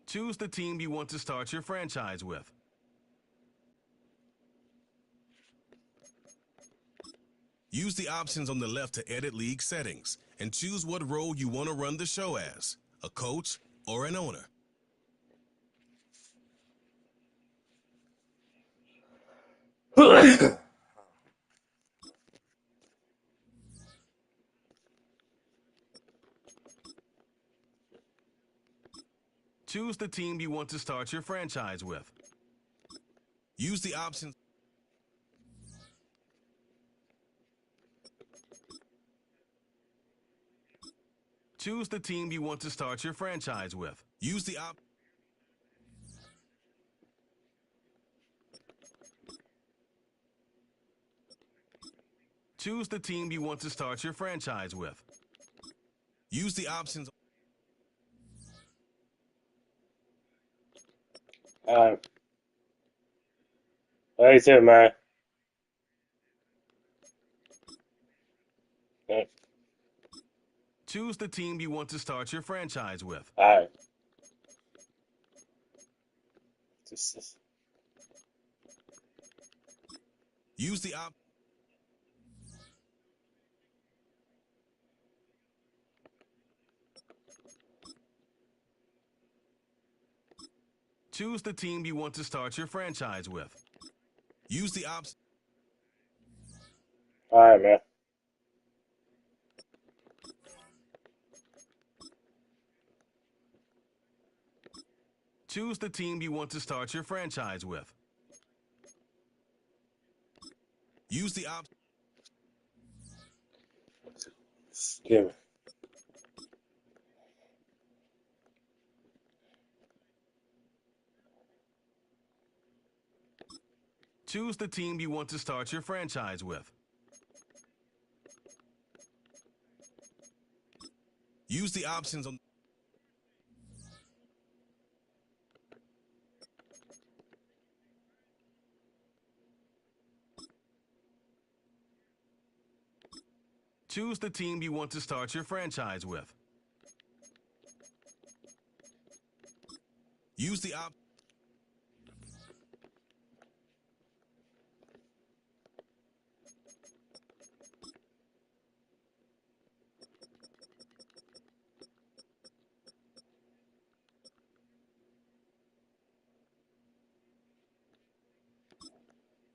Choose the team you want to start your franchise with. Use the options on the left to edit league settings and choose what role you want to run the show as, a coach or an owner. Choose the team you want to start your franchise with. Use the options. Choose the team you want to start your franchise with. Use the Choose the team you want to start your franchise with. Use the options. Like you too, man. Yeah. Choose the team you want to start your franchise with. All right. Use the Choose the team you want to start your franchise with. Use the option. All right, man. Choose the team you want to start your franchise with. Use the option. Give me. Choose the team you want to start your franchise with. Use the options on. Choose the team you want to start your franchise with. Use the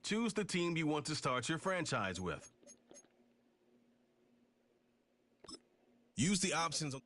Choose the team you want to start your franchise with. Use the options on.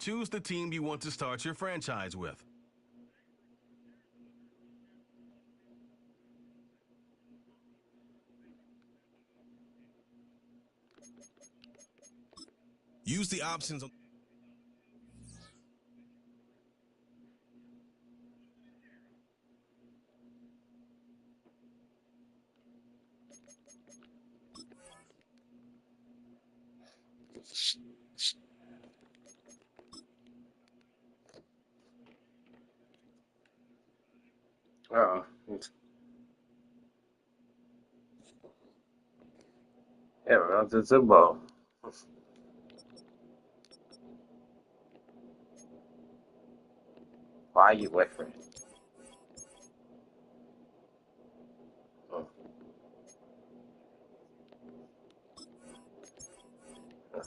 Choose the team you want to start your franchise with. Use the options on Oh, yeah, man, it's a Super Bowl. Why are you whispering? Oh, oh.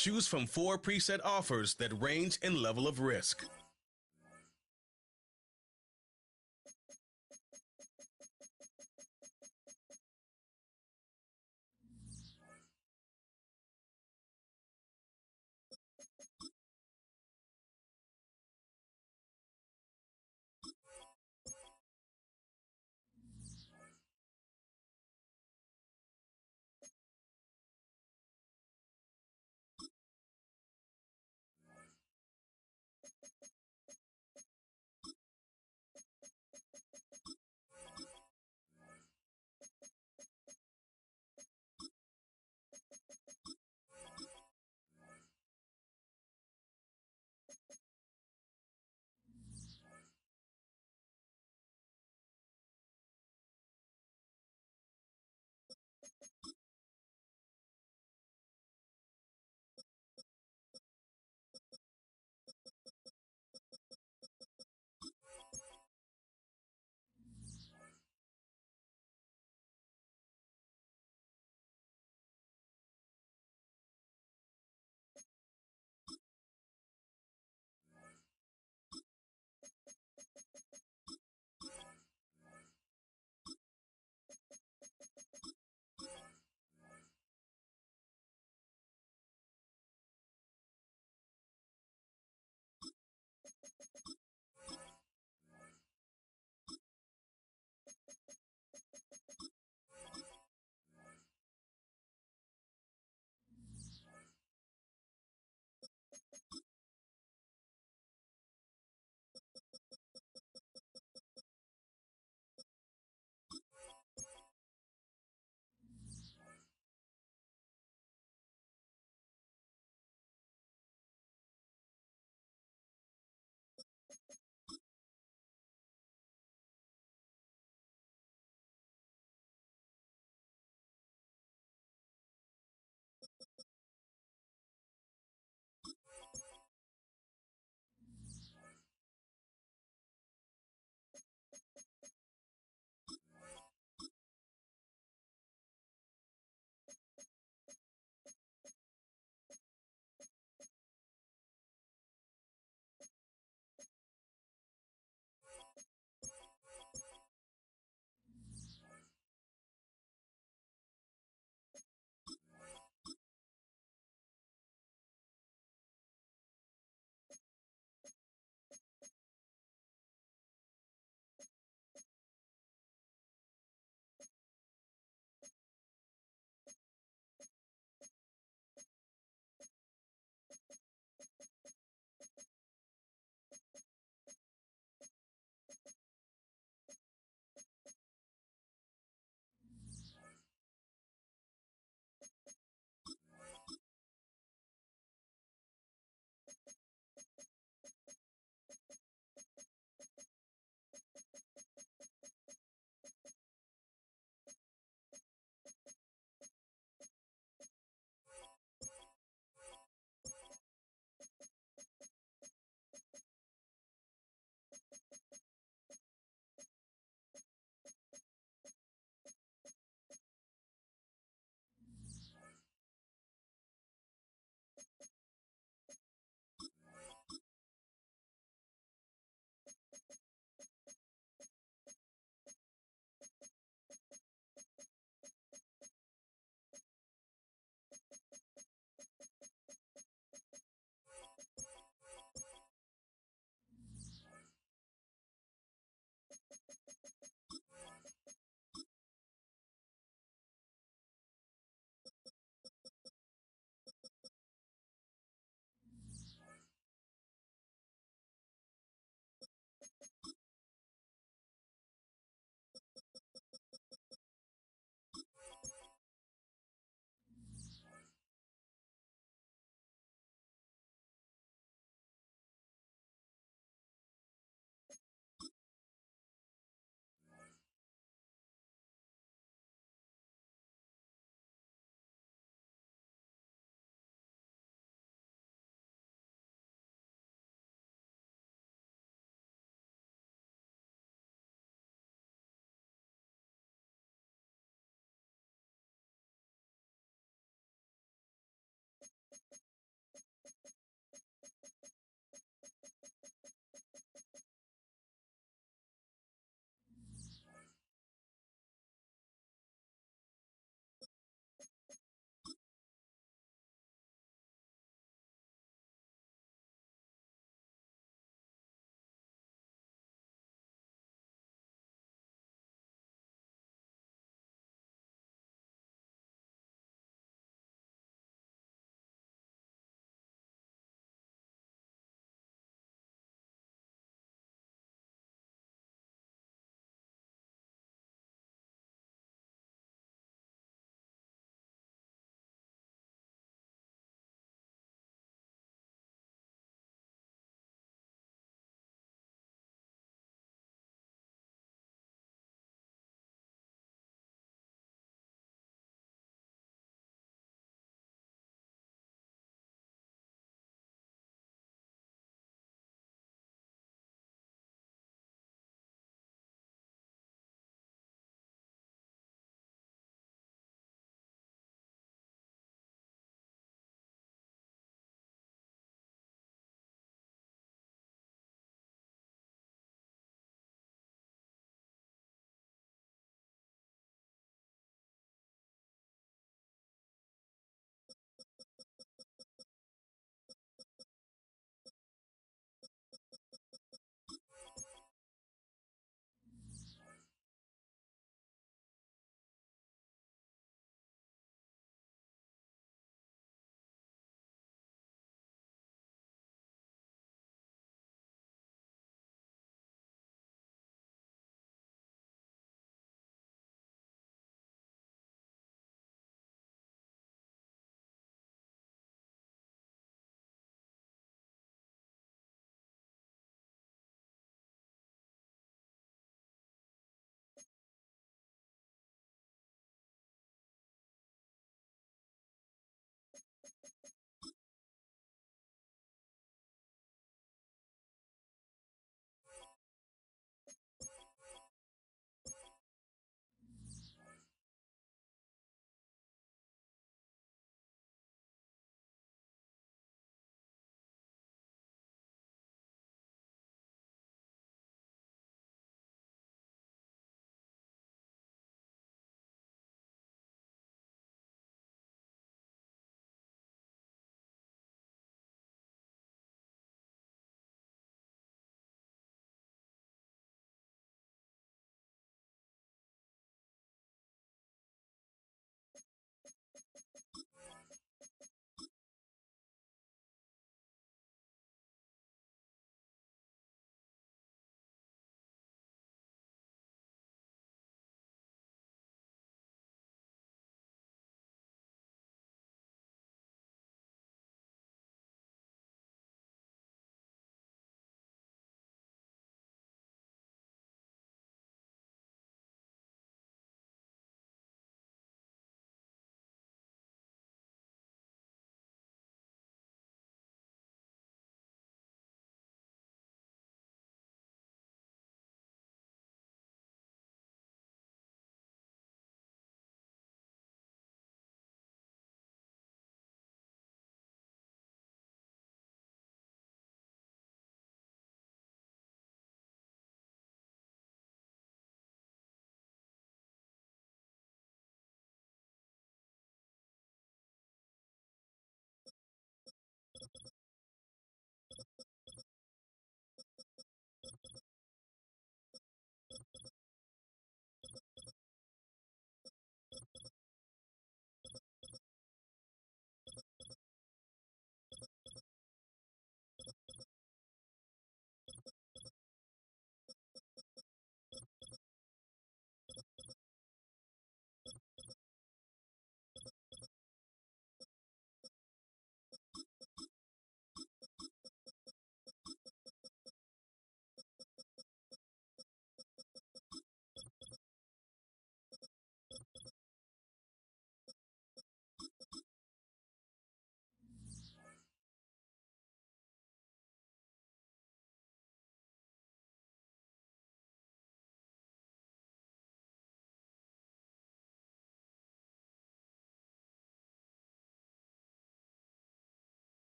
Choose from 4 preset offers that range in level of risk.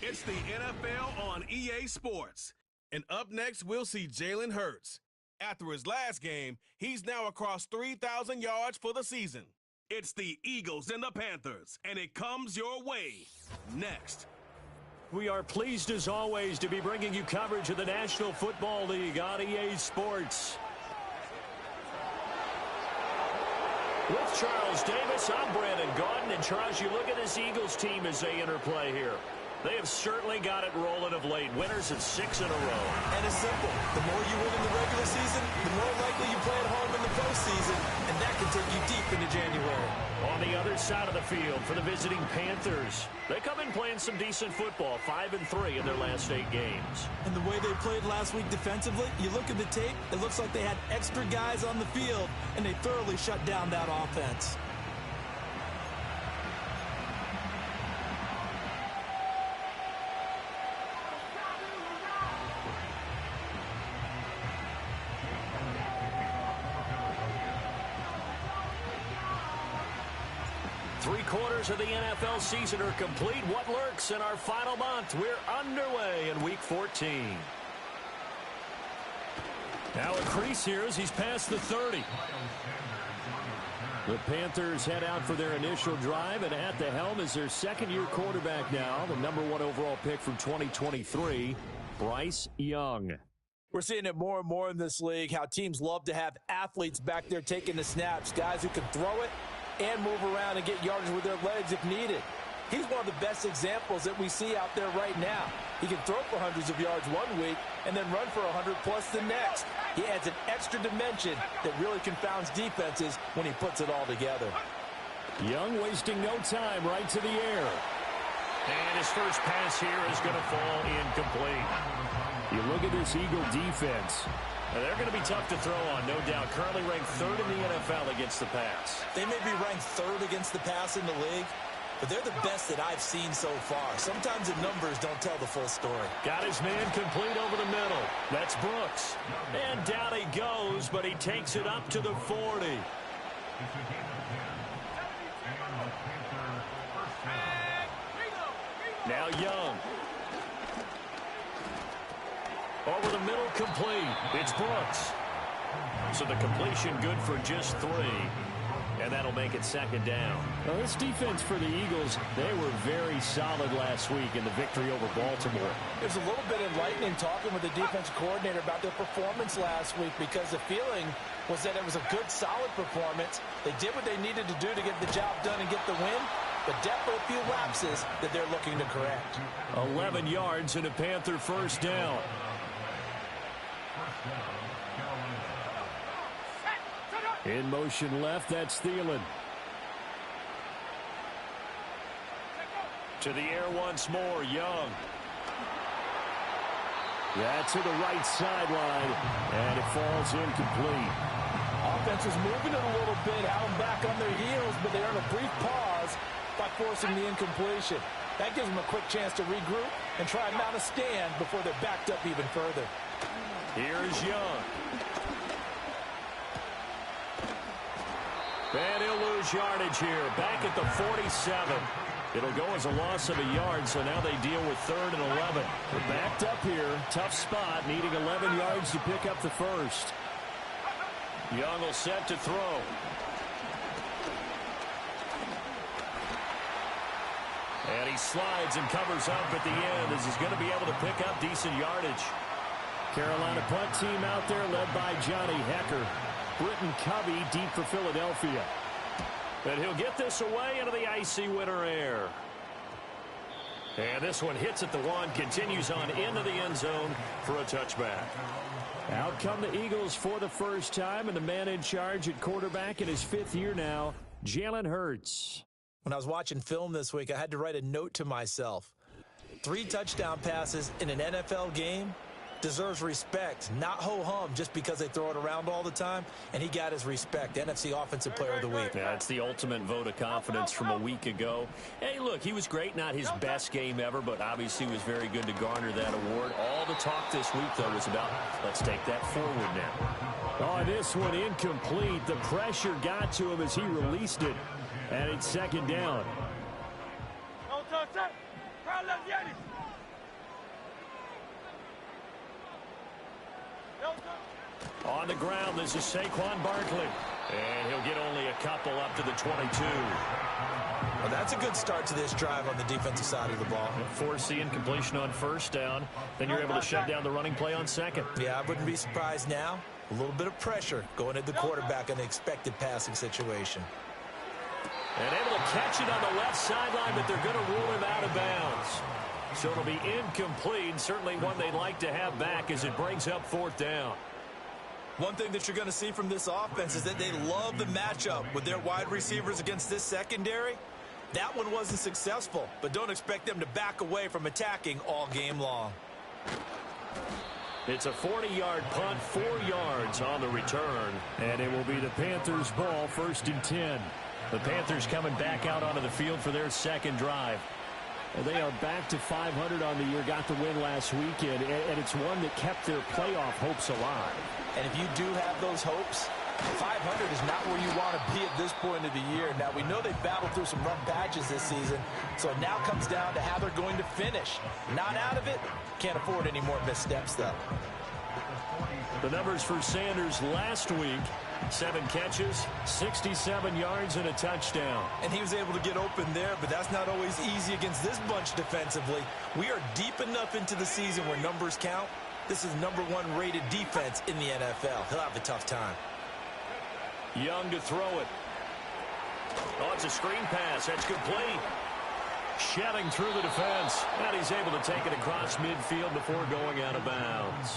It's the NFL on EA Sports. And up next, we'll see Jalen Hurts. After his last game, he's now across 3,000 yards for the season. It's the Eagles and the Panthers, and it comes your way next. We are pleased, as always, to be bringing you coverage of the National Football League on EA Sports. With Charles Davis, I'm Brandon Gaudin. And Charles, you look at this Eagles team as they interplay here. They have certainly got it rolling of late. Winners of 6 in a row. And it's simple. The more you win in the regular season, the more likely you play at home in the postseason, and that can take you deep into January. On the other side of the field for the visiting Panthers, they come in playing some decent football, 5-3 in their last 8 games. And the way they played last week defensively, you look at the tape, it looks like they had extra guys on the field, and they thoroughly shut down that offense. Three-quarters of the NFL season are complete. What lurks in our final month? We're underway in Week 14. Now a crease here as he's past the 30. The Panthers head out for their initial drive, and at the helm is their second-year quarterback now, the #1 overall pick from 2023, Bryce Young. We're seeing it more and more in this league, how teams love to have athletes back there taking the snaps, guys who can throw it and move around and get yardage with their legs if needed. He's one of the best examples that we see out there right now. He can throw for hundreds of yards one week and then run for 100+ the next. He adds an extra dimension that really confounds defenses when he puts it all together. Young wasting no time, right to the air. And his first pass here is going to fall incomplete. You look at this Eagle defense. They're going to be tough to throw on, no doubt. Currently ranked 3rd in the NFL against the pass. They may be ranked 3rd against the pass in the league, but they're the best that I've seen so far. Sometimes the numbers don't tell the full story. Got his man complete over the middle. That's Brooks. And down he goes, but he takes it up to the 40. Now Young. Over the middle, complete. It's Brooks. So the completion good for just 3. And that'll make it 2nd down. Well, this defense for the Eagles, they were very solid last week in the victory over Baltimore. It was a little bit enlightening talking with the defensive coordinator about their performance last week, because the feeling was that it was a good, solid performance. They did what they needed to do to get the job done and get the win, but definitely a few lapses that they're looking to correct. 11 yards and a Panther first down. In motion left, that's Thielen. To the air once more, Young. That's to the right sideline, and it falls incomplete. Offense is moving it a little bit, out and back on their heels, but they earn a brief pause by forcing the incompletion. That gives them a quick chance to regroup and try and mount a stand before they're backed up even further. Here's Young. And he'll lose yardage here. Back at the 47. It'll go as a loss of a yard, so now they deal with 3rd and 11. They're backed up here. Tough spot, needing 11 yards to pick up the first. Young will set to throw. And he slides and covers up at the end as he's going to be able to pick up decent yardage. Carolina punt team out there led by Johnny Hecker. Britton Covey deep for Philadelphia. And he'll get this away into the icy winter air. And this one hits at the 1, continues on into the end zone for a touchback. Out come the Eagles for the first time, and the man in charge at quarterback in his 5th year now, Jalen Hurts. When I was watching film this week, I had to write a note to myself. 3 touchdown passes in an NFL game deserves respect, not ho-hum just because they throw it around all the time, and he got his respect. NFC Offensive Player of the Week. Yeah, it's the ultimate vote of confidence from a week ago. Hey, look, he was great, not his best game ever, but obviously was very good to garner that award. All the talk this week, though, was about, let's take that forward now. Oh, this one incomplete. The pressure got to him as he released it, and it's 2nd down. On the ground, this is Saquon Barkley. And he'll get only a couple up to the 22. Well, that's a good start to this drive on the defensive side of the ball. Forcing incompletion on first down. Then you're able to shut down the running play on second. Yeah, I wouldn't be surprised now. A little bit of pressure going at the quarterback in the expected passing situation. And able to catch it on the left sideline, but they're going to rule him out of bounds. So it'll be incomplete. Certainly one they'd like to have back as it brings up fourth down. One thing that you're going to see from this offense is that they love the matchup with their wide receivers against this secondary. That one wasn't successful, but don't expect them to back away from attacking all game long. It's a 40-yard punt, 4 yards on the return. And it will be the Panthers' ball, 1st and 10. The Panthers coming back out onto the field for their second drive. They are back to 500 on the year, got the win last weekend, and it's one that kept their playoff hopes alive. And if you do have those hopes, 500 is not where you want to be at this point of the year. Now, we know they've battled through some rough patches this season, so it now comes down to how they're going to finish. Not out of it. Can't afford any more missteps, though. The numbers for Sanders last week: 7 catches, 67 yards, and a touchdown. And he was able to get open there, but that's not always easy against this bunch defensively. We are deep enough into the season where numbers count. This is #1 rated defense in the NFL. He'll have a tough time. Young to throw it. Oh, it's a screen pass. That's complete. Shedding through the defense. And he's able to take it across midfield before going out of bounds.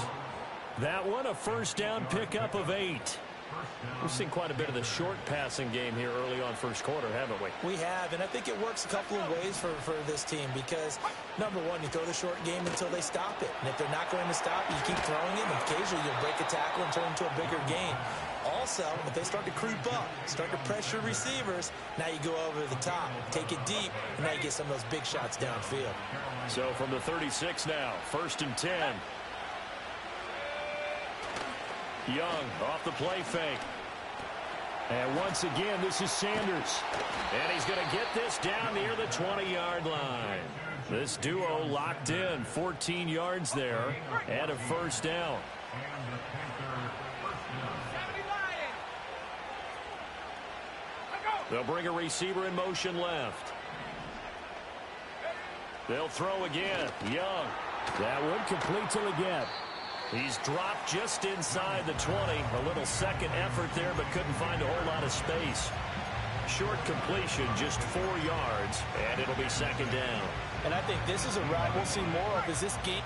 That one, a first down pickup of 8. We've seen quite a bit of the short passing game here early on first quarter, haven't we? We have, and I think it works a couple of ways for this team because, #1, you throw the short game until they stop it. And if they're not going to stop it, you keep throwing it, and occasionally you'll break a tackle and turn into a bigger gain. Also, if they start to creep up, start to pressure receivers, now you go over the top, take it deep, and now you get some of those big shots downfield. So from the 36 now, 1st and 10. Young off the play fake. And once again, this is Sanders. And he's going to get this down near the 20-yard line. This duo locked in, 14 yards there, and a first down. They'll bring a receiver in motion left. They'll throw again. Young. That one complete till again. He's dropped just inside the 20. A little second effort there, but couldn't find a whole lot of space. Short completion, just 4 yards, and it'll be second down. And I think this is a route we'll see more of as this game.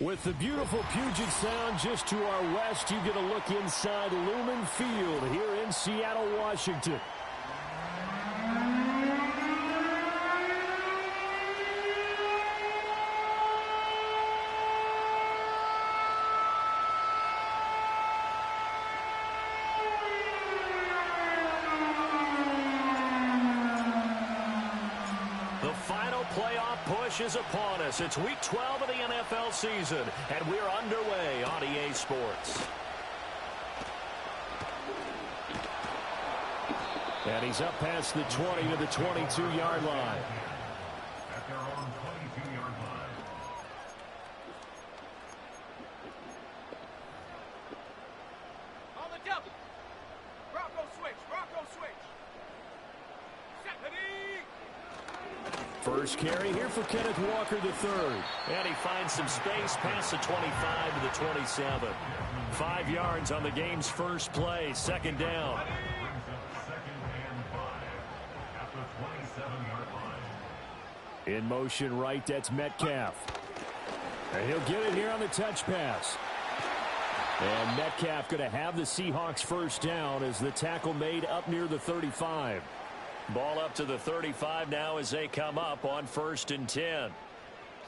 With the beautiful Puget Sound just to our west, you get a look inside Lumen Field here in Seattle, Washington. Is upon us. It's week 12 of the NFL season, and we're underway on EA Sports. And he's up past the 20 to the 22-yard line. At their own 22-yard line. On the double. Bronco switch. Bronco switch. First carry here for Kenneth Walker III. And he finds some space past the 25 to the 27. 5 yards on the game's first play. Second down. In motion right, that's Metcalf. And he'll get it here on the touch pass. And Metcalf going to have the Seahawks first down as the tackle made up near the 35. Ball up to the 35 now as they come up on 1st and 10.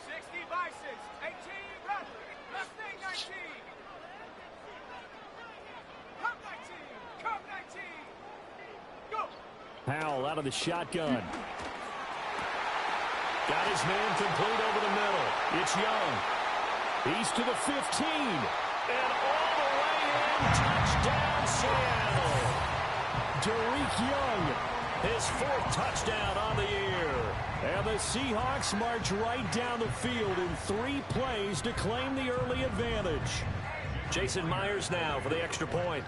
60 Bisons, 18 Bradley, left wing 19. Cup 19, Cup 19. Go. Powell out of the shotgun. Got his man complete over the middle. It's Young. He's to the 15. And all the way in. Touchdown, Seattle. Derek Young, his 4th touchdown on the year. And the Seahawks march right down the field in 3 plays to claim the early advantage. Jason Myers now for the extra point.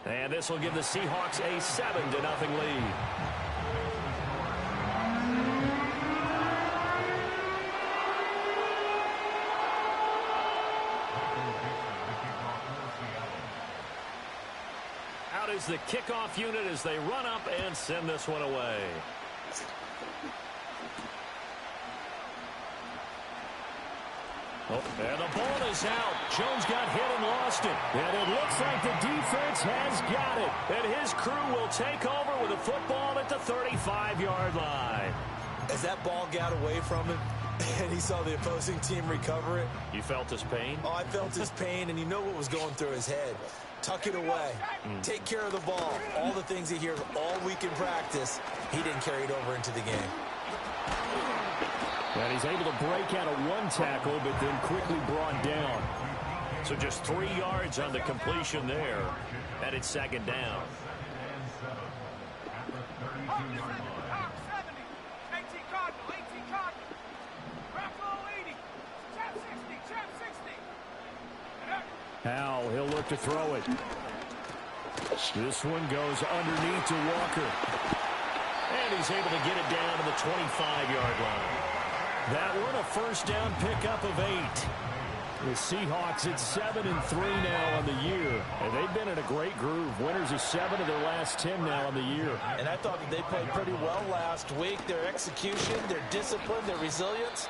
And this will give the Seahawks a 7-0 lead. Out is the kickoff unit as they run up and send this one away. Oh, and the ball is out. Jones got hit and lost it. And it looks like the defense has got it. And his crew will take over with a football at the 35-yard line. As that ball got away from him and he saw the opposing team recover it. You felt his pain? Oh, I felt his pain, and you know what was going through his head. Tuck it away. Take care of the ball. All the things he hears all week in practice, he didn't carry it over into the game. And he's able to break out of 1 tackle, but then quickly brought down. So just 3 yards on the completion there. And it's 2nd down. Powell, he'll look to throw it. This one goes underneath to Walker. And he's able to get it down to the 25-yard line. That one a first down pickup of 8. The Seahawks at 7-3 now on the year. And they've been in a great groove. Winners of 7 of their last 10 now on the year. And I thought that they played pretty well last week. Their execution, their discipline, their resilience,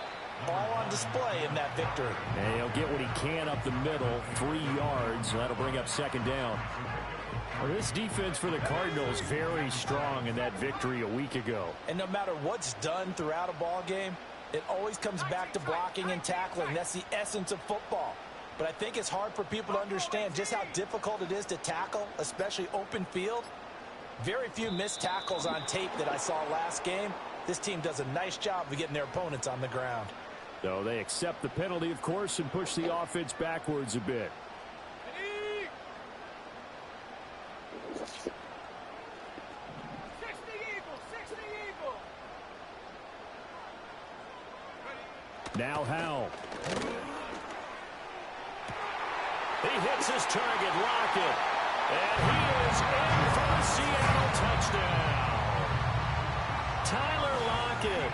all on display in that victory. And he'll get what he can up the middle, 3 yards. That'll bring up 2nd down. Well, this defense for the Cardinals very strong in that victory a week ago. And no matter what's done throughout a ball game, it always comes back to blocking and tackling. That's the essence of football. But I think it's hard for people to understand just how difficult it is to tackle, especially open field. Very few missed tackles on tape that I saw last game. This team does a nice job of getting their opponents on the ground. So they accept the penalty, of course, and push the offense backwards a bit. 60 Eagles, 60 Eagles. Now Howell. He hits his target, Lockett. And he is in for the Seattle touchdown. Tyler Lockett,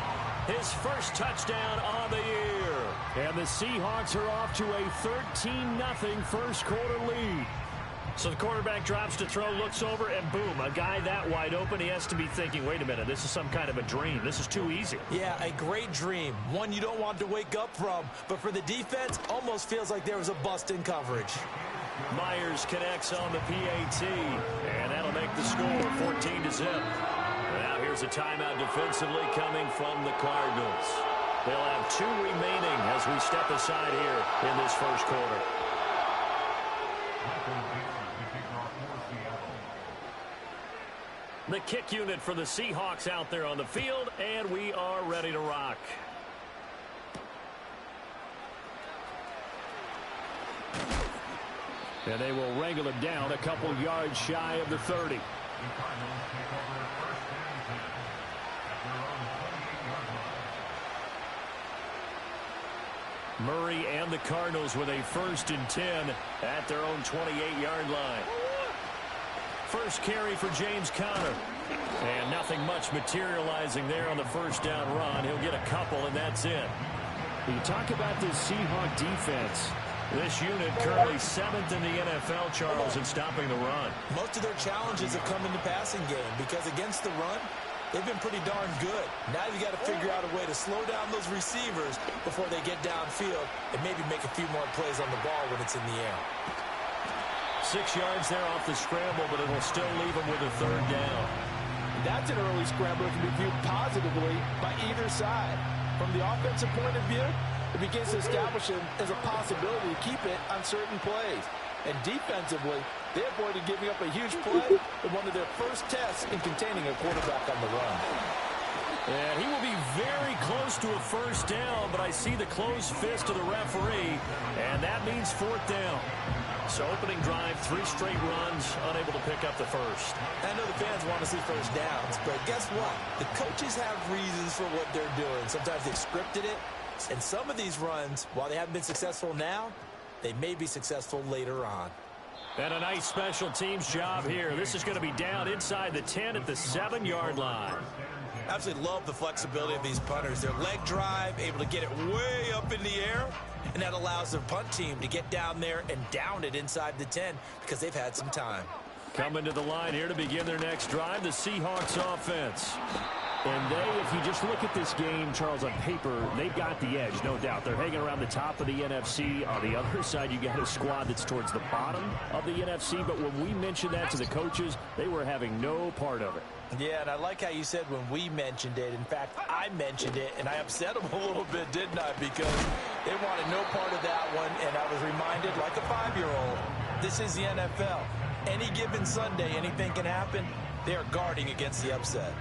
his first touchdown on the year. And the Seahawks are off to a 13-0 first quarter lead. So the quarterback drops to throw, looks over, and boom, a guy that wide open, he has to be thinking, wait a minute, this is some kind of a dream. This is too easy. Yeah, a great dream. One you don't want to wake up from. But for the defense, almost feels like there was a bust in coverage. Myers connects on the PAT, and that'll make the score 14-0. Now here's a timeout defensively coming from the Cardinals. They'll have 2 remaining as we step aside here in this first quarter. The kick unit for the Seahawks out there on the field, and we are ready to rock. And they will wrangle him down a couple yards shy of the 30. Murray and the Cardinals with a 1st and 10 at their own 28-yard line. First carry for James Conner. And nothing much materializing there on the first down run. He'll get a couple, and that's it. You talk about this Seahawk defense. This unit currently 7th in the NFL, Charles, in stopping the run. Most of their challenges have come in the passing game because against the run, they've been pretty darn good. Now you got to figure out a way to slow down those receivers before they get downfield and maybe make a few more plays on the ball when it's in the air. 6 yards there off the scramble, but it'll still leave them with a third down. That's an early scramble that can be viewed positively by either side. From the offensive point of view, it begins to establish it as a possibility to keep it on certain plays. And defensively, they avoided giving up a huge play in one of their first tests in containing a quarterback on the run. And he will be very close to a first down, but I see the closed fist of the referee, and that means fourth down. So opening drive, 3 straight runs, unable to pick up the first. I know the fans want to see first downs, but guess what? The coaches have reasons for what they're doing. Sometimes they've scripted it, and some of these runs, while they haven't been successful now, they may be successful later on. And a nice special teams job here. This is going to be down inside the 10 at the 7-yard line. Absolutely love the flexibility of these punters. Their leg drive, able to get it way up in the air, and that allows their punt team to get down there and down it inside the 10 because they've had some time. Coming to the line here to begin their next drive, the Seahawks offense. And they, if you just look at this game, Charles, on paper, they've got the edge, no doubt. They're hanging around the top of the NFC. On the other side, you got a squad that's towards the bottom of the NFC. But when we mentioned that to the coaches, they were having no part of it. Yeah, and I like how you said when we mentioned it. In fact, I mentioned it, and I upset them a little bit, didn't I? Because they wanted no part of that one, and I was reminded, like a 5-year-old, this is the NFL. Any given Sunday, anything can happen. They are guarding against the upset.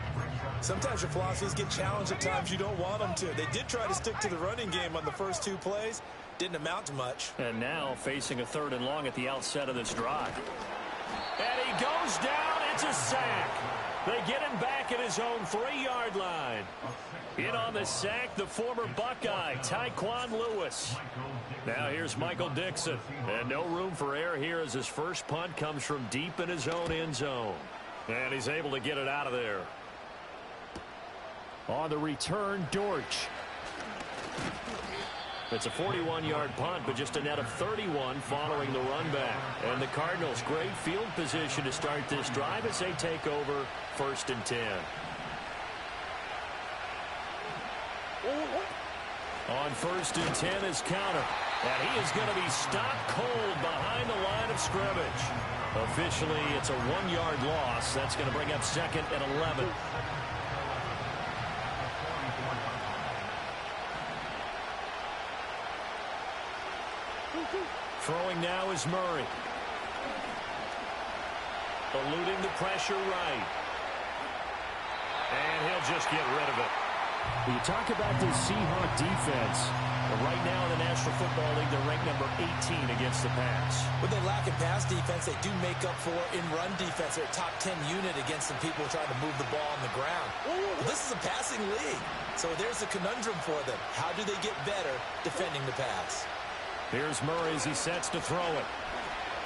Sometimes your philosophies get challenged at times you don't want them to. They did try to stick to the running game on the first 2 plays. Didn't amount to much. And now facing a 3rd and long at the outset of this drive. And he goes down. It's a sack. They get him back at his own 3-yard line. In on the sack, the former Buckeye, Tyquan Lewis. Now here's Michael Dixon. And no room for error here as his first punt comes from deep in his own end zone. And he's able to get it out of there. On the return, Dortch. It's a 41-yard punt, but just a net of 31 following the run back. And the Cardinals, great field position to start this drive as they take over 1st and 10. On 1st and 10 is Counter. And he is going to be stopped cold behind the line of scrimmage. Officially, it's a 1-yard loss. That's going to bring up 2nd and 11. Throwing now is Murray. Eluding the pressure right. And he'll just get rid of it. When you talk about this Seahawk defense, right now in the National Football League, they're ranked number 18 against the pass. When they lack in pass defense, they do make up for in run defense. They're a top 10 unit against some people trying to move the ball on the ground. Well, this is a passing league, so there's a conundrum for them. How do they get better defending the pass? Here's Murray as he sets to throw it.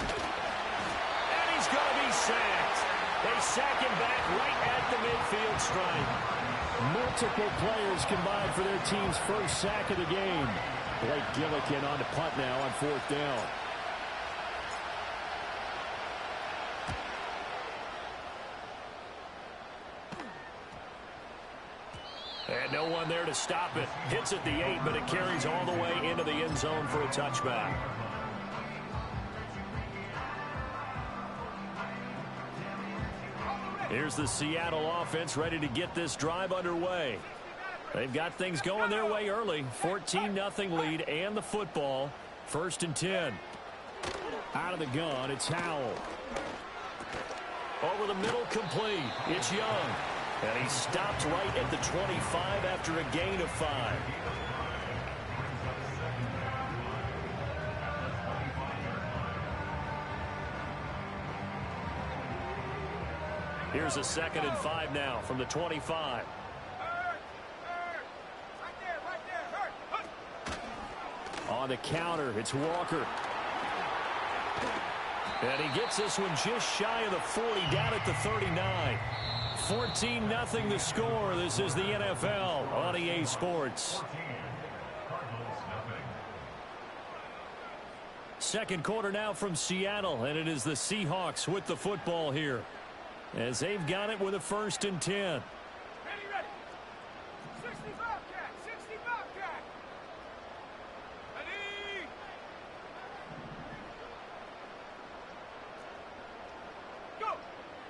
And he's going to be sacked. They sack him back right at the midfield stripe. Multiple players combined for their team's first sack of the game. Blake Gillikin on the punt now on 4th down. And no one there to stop it. Hits at the 8, but it carries all the way into the end zone for a touchback. Here's the Seattle offense ready to get this drive underway. They've got things going their way early. 14-0 lead and the football. 1st and 10. Out of the gun, it's Howell. Over the middle, complete. It's Young. And he stopped right at the 25 after a gain of 5. Here's a 2nd and 5 now from the 25. On the counter, it's Walker. And he gets this one just shy of the 40, down at the 39. 14-0 the score. This is the NFL on EA Sports. Second quarter now from Seattle, and it is the Seahawks with the football here, as they've got it with a 1st and 10.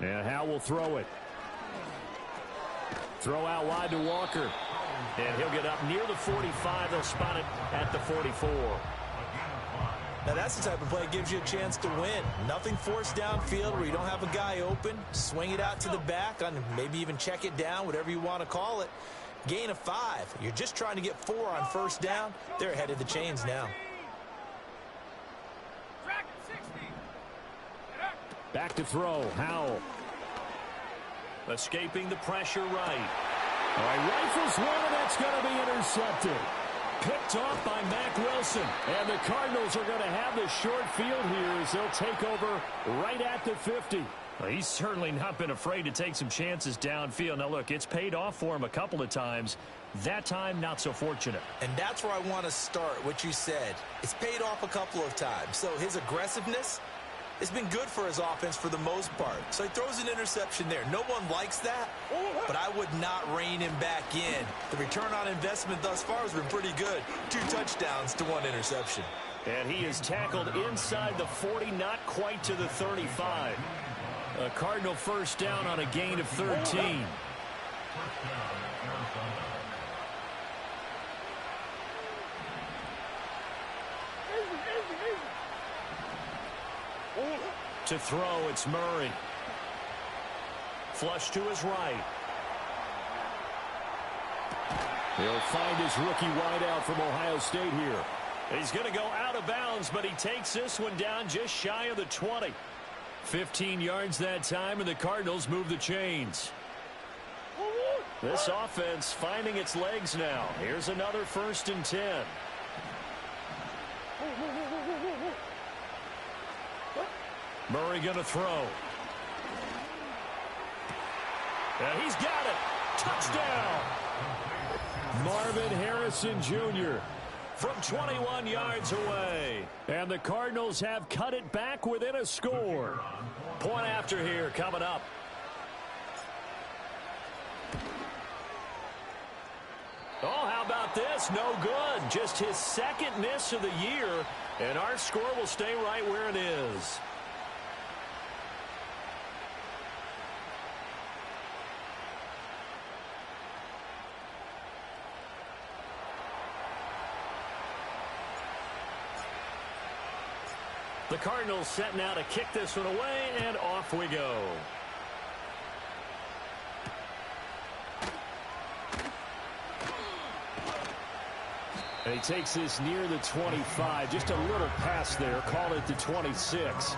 And Howe will throw it. Throw out wide to Walker. And he'll get up near the 45. They'll spot it at the 44. Now that's the type of play that gives you a chance to win. Nothing forced downfield where you don't have a guy open. Swing it out to the back, on maybe even check it down, whatever you want to call it. Gain of 5. You're just trying to get 4 on first down. They're ahead of the chains now. Back to throw. Howell. Escaping the pressure right. All right, rifles one, and that's going to be intercepted. Picked off by Mack Wilson. And the Cardinals are going to have the short field here as they'll take over right at the 50. Well, he's certainly not been afraid to take some chances downfield. Now, look, it's paid off for him a couple of times. That time, not so fortunate. And that's where I want to start, what you said. It's paid off a couple of times. So his aggressiveness has been good for his offense for the most part. So he throws an interception there. No one likes that, but I would not rein him back in. The return on investment thus far has been pretty good. 2 touchdowns to 1 interception. And he is tackled inside the 40, not quite to the 35. A Cardinal first down on a gain of 13. To throw, it's Murray. Flush to his right. He'll find his rookie wideout from Ohio State here. He's going to go out of bounds, but he takes this one down just shy of the 20. 15 yards that time, and the Cardinals move the chains. This offense finding its legs now. Here's another 1st and 10. Murray going to throw. And he's got it. Touchdown. Marvin Harrison Jr. from 21 yards away. And the Cardinals have cut it back within a score. Point after here coming up. Oh, how about this? No good. Just his 2nd miss of the year. And our score will stay right where it is. The Cardinals set now to kick this one away, and off we go. And he takes this near the 25. Just a little pass there. Call it the 26.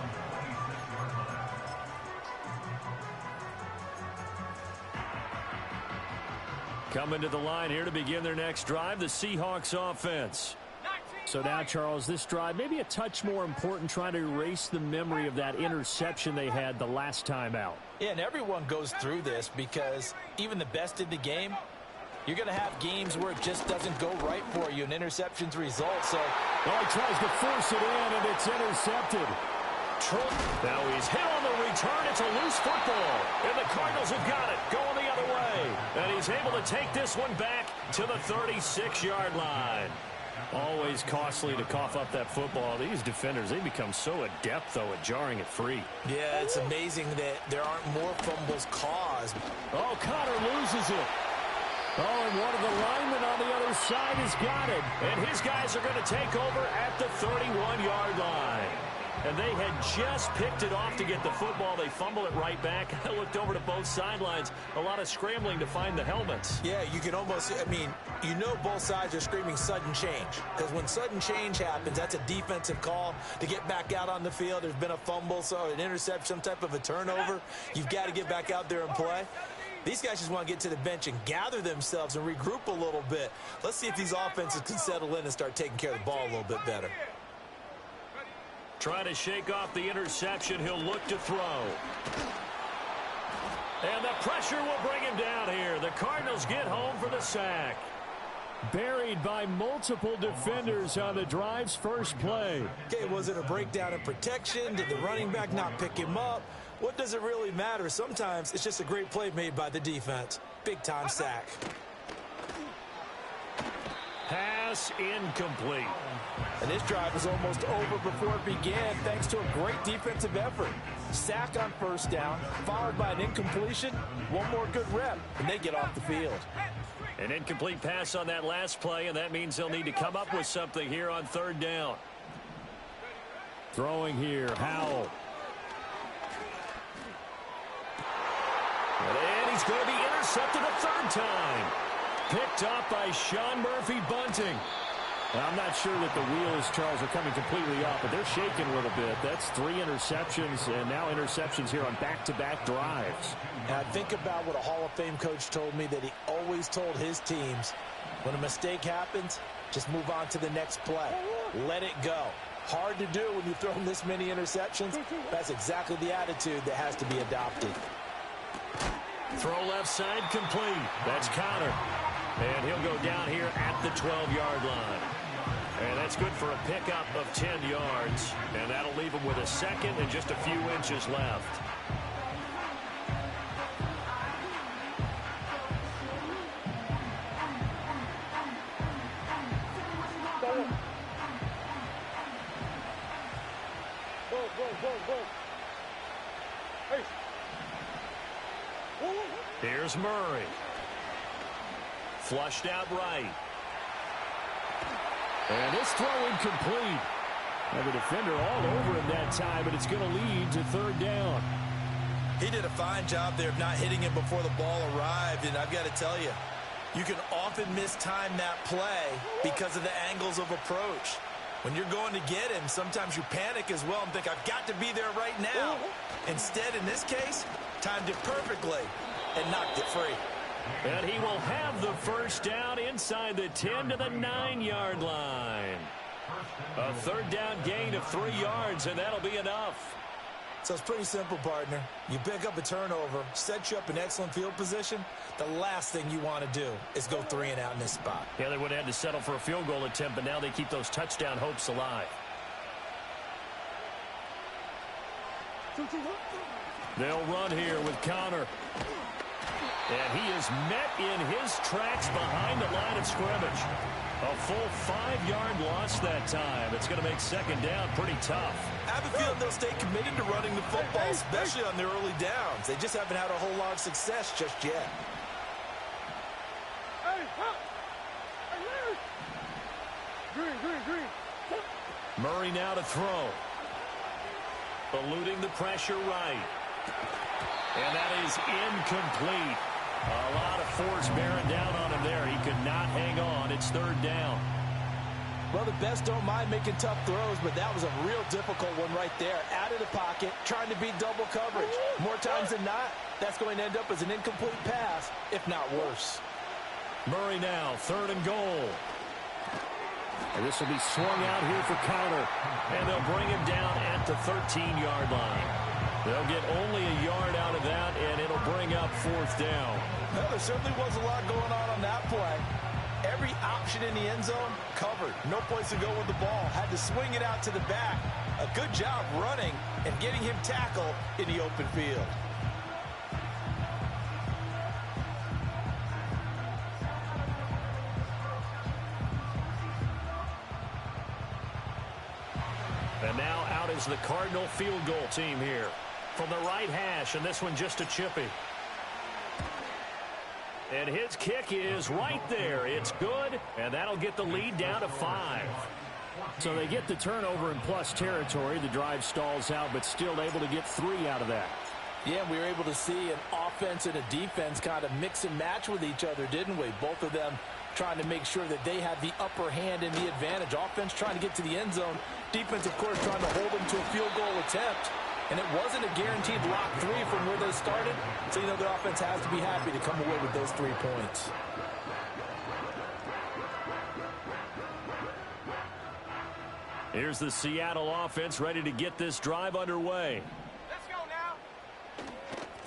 Coming to the line here to begin their next drive, the Seahawks offense. So now, Charles, this drive maybe a touch more important, trying to erase the memory of that interception they had the last time out. Yeah, and everyone goes through this because even the best in the game, you're going to have games where it just doesn't go right for you, and interceptions result. So, he tries to force it in, and it's intercepted. Now he's hit on the return. It's a loose football, and the Cardinals have got it going the other way. And he's able to take this one back to the 36-yard line. Always costly to cough up that football. These defenders, they become so adept, though, at jarring it free. Yeah, it's amazing that there aren't more fumbles caused. Oh, Connor loses it. Oh, and one of the linemen on the other side has got it. And his guys are going to take over at the 31-yard line. And they had just picked it off to get the football. They fumble it right back. I looked over to both sidelines. A lot of scrambling to find the helmets. Yeah, you can almost, you know both sides are screaming sudden change. Because when sudden change happens, that's a defensive call to get back out on the field. There's been a fumble, so an interception, some type of a turnover. You've got to get back out there and play. These guys just want to get to the bench and gather themselves and regroup a little bit. Let's see if these offenses can settle in and start taking care of the ball a little bit better. Trying to shake off the interception. He'll look to throw. And the pressure will bring him down here. The Cardinals get home for the sack. Buried by multiple defenders on the drive's first play. Okay, was it a breakdown in protection? Did the running back not pick him up? What does it really matter? Sometimes it's just a great play made by the defense. Big-time sack. Pass incomplete. And this drive was almost over before it began thanks to a great defensive effort. Sack on first down, followed by an incompletion. One more good rep, and they get off the field. An incomplete pass on that last play, and that means they'll need to come up with something here on third down. Throwing here, Howell. And he's going to be intercepted a third time. Picked up by Sean Murphy-Bunting. I'm not sure that the wheels, Charles, are coming completely off, but they're shaking a little bit. That's 3 interceptions, and now interceptions here on back-to-back drives. Now, think about what a Hall of Fame coach told me, that he always told his teams, when a mistake happens, just move on to the next play. Let it go. Hard to do when you throw this many interceptions. That's exactly the attitude that has to be adopted. Throw left side complete. That's Connor. And he'll go down here at the 12-yard line. And that's good for a pickup of 10 yards. And that'll leave him with a second and just a few inches left. Here's Murray. Flushed out right. And this throw incomplete. And the defender all over him that time, but it's going to lead to third down. He did a fine job there of not hitting him before the ball arrived, and I've got to tell you, you can often mistime that play because of the angles of approach. When you're going to get him, sometimes you panic as well and think, I've got to be there right now. Instead, in this case, timed it perfectly and knocked it free. And he will have the first down inside the 10 to the 9-yard line. A third down gain of 3 yards, and that'll be enough. So it's pretty simple, partner. You pick up a turnover, set you up in excellent field position. The last thing you want to do is go 3 and out in this spot. Yeah, they would have had to settle for a field goal attempt, but now they keep those touchdown hopes alive. They'll run here with Connor. And he is met in his tracks behind the line of scrimmage. A full 5-yard loss that time. It's going to make second down pretty tough. I have a feeling they'll stay committed to running the football, especially on their early downs. They just haven't had a whole lot of success just yet. Murray now to throw. Eluding the pressure right. And that is incomplete. A lot of force bearing down on him there. He could not hang on. It's third down. Well, the best don't mind making tough throws, but that was a real difficult one right there. Out of the pocket, trying to beat double coverage. More times than not, that's going to end up as an incomplete pass, if not worse. Murray now, third and goal. And this will be swung out here for Connor. And they'll bring him down at the 13-yard line. They'll get only a yard out of that, and it'll bring up fourth down. Well, there certainly was a lot going on that play. Every option in the end zone covered. No place to go with the ball. Had to swing it out to the back. A good job running and getting him tackled in the open field. And now out is the Cardinal field goal team here. From the right hash, and this one just a chippy. And his kick is right there. It's good, and that'll get the lead down to 5. So they get the turnover in plus territory. The drive stalls out, but still able to get 3 out of that. Yeah, we were able to see an offense and a defense kind of mix and match with each other, didn't we? Both of them trying to make sure that they had the upper hand and the advantage. Offense trying to get to the end zone. Defense, of course, trying to hold them to a field goal attempt. And it wasn't a guaranteed lock 3 from where they started. So, you know, the offense has to be happy to come away with those 3 points. Here's the Seattle offense ready to get this drive underway. Let's go now.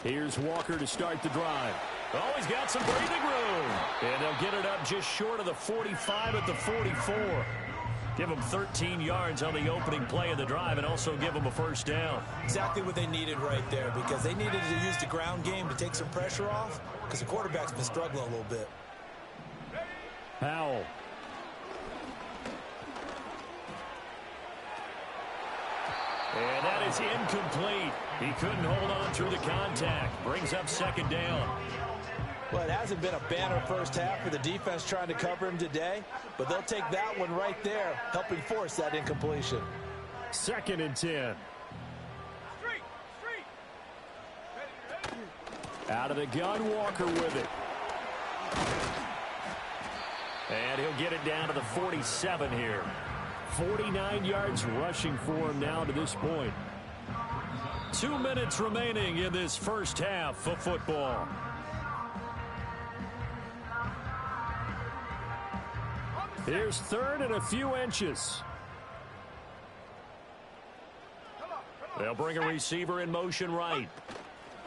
Here's Walker to start the drive. Oh, he's got some breathing room. And they'll get it up just short of the 45 at the 44. Give them 13 yards on the opening play of the drive and also give them a first down. Exactly what they needed right there, because they needed to use the ground game to take some pressure off, because the quarterback's been struggling a little bit. Howell. And that is incomplete. He couldn't hold on through the contact. Brings up second down. Well, it hasn't been a banner first half for the defense trying to cover him today, but they'll take that one right there, helping force that incompletion. 2nd and 10. Out of the gun, Walker with it. And he'll get it down to the 47 here. 49 yards rushing for him now to this point. 2 minutes remaining in this first half of football. Here's 3rd and a few inches. They'll bring a receiver in motion right.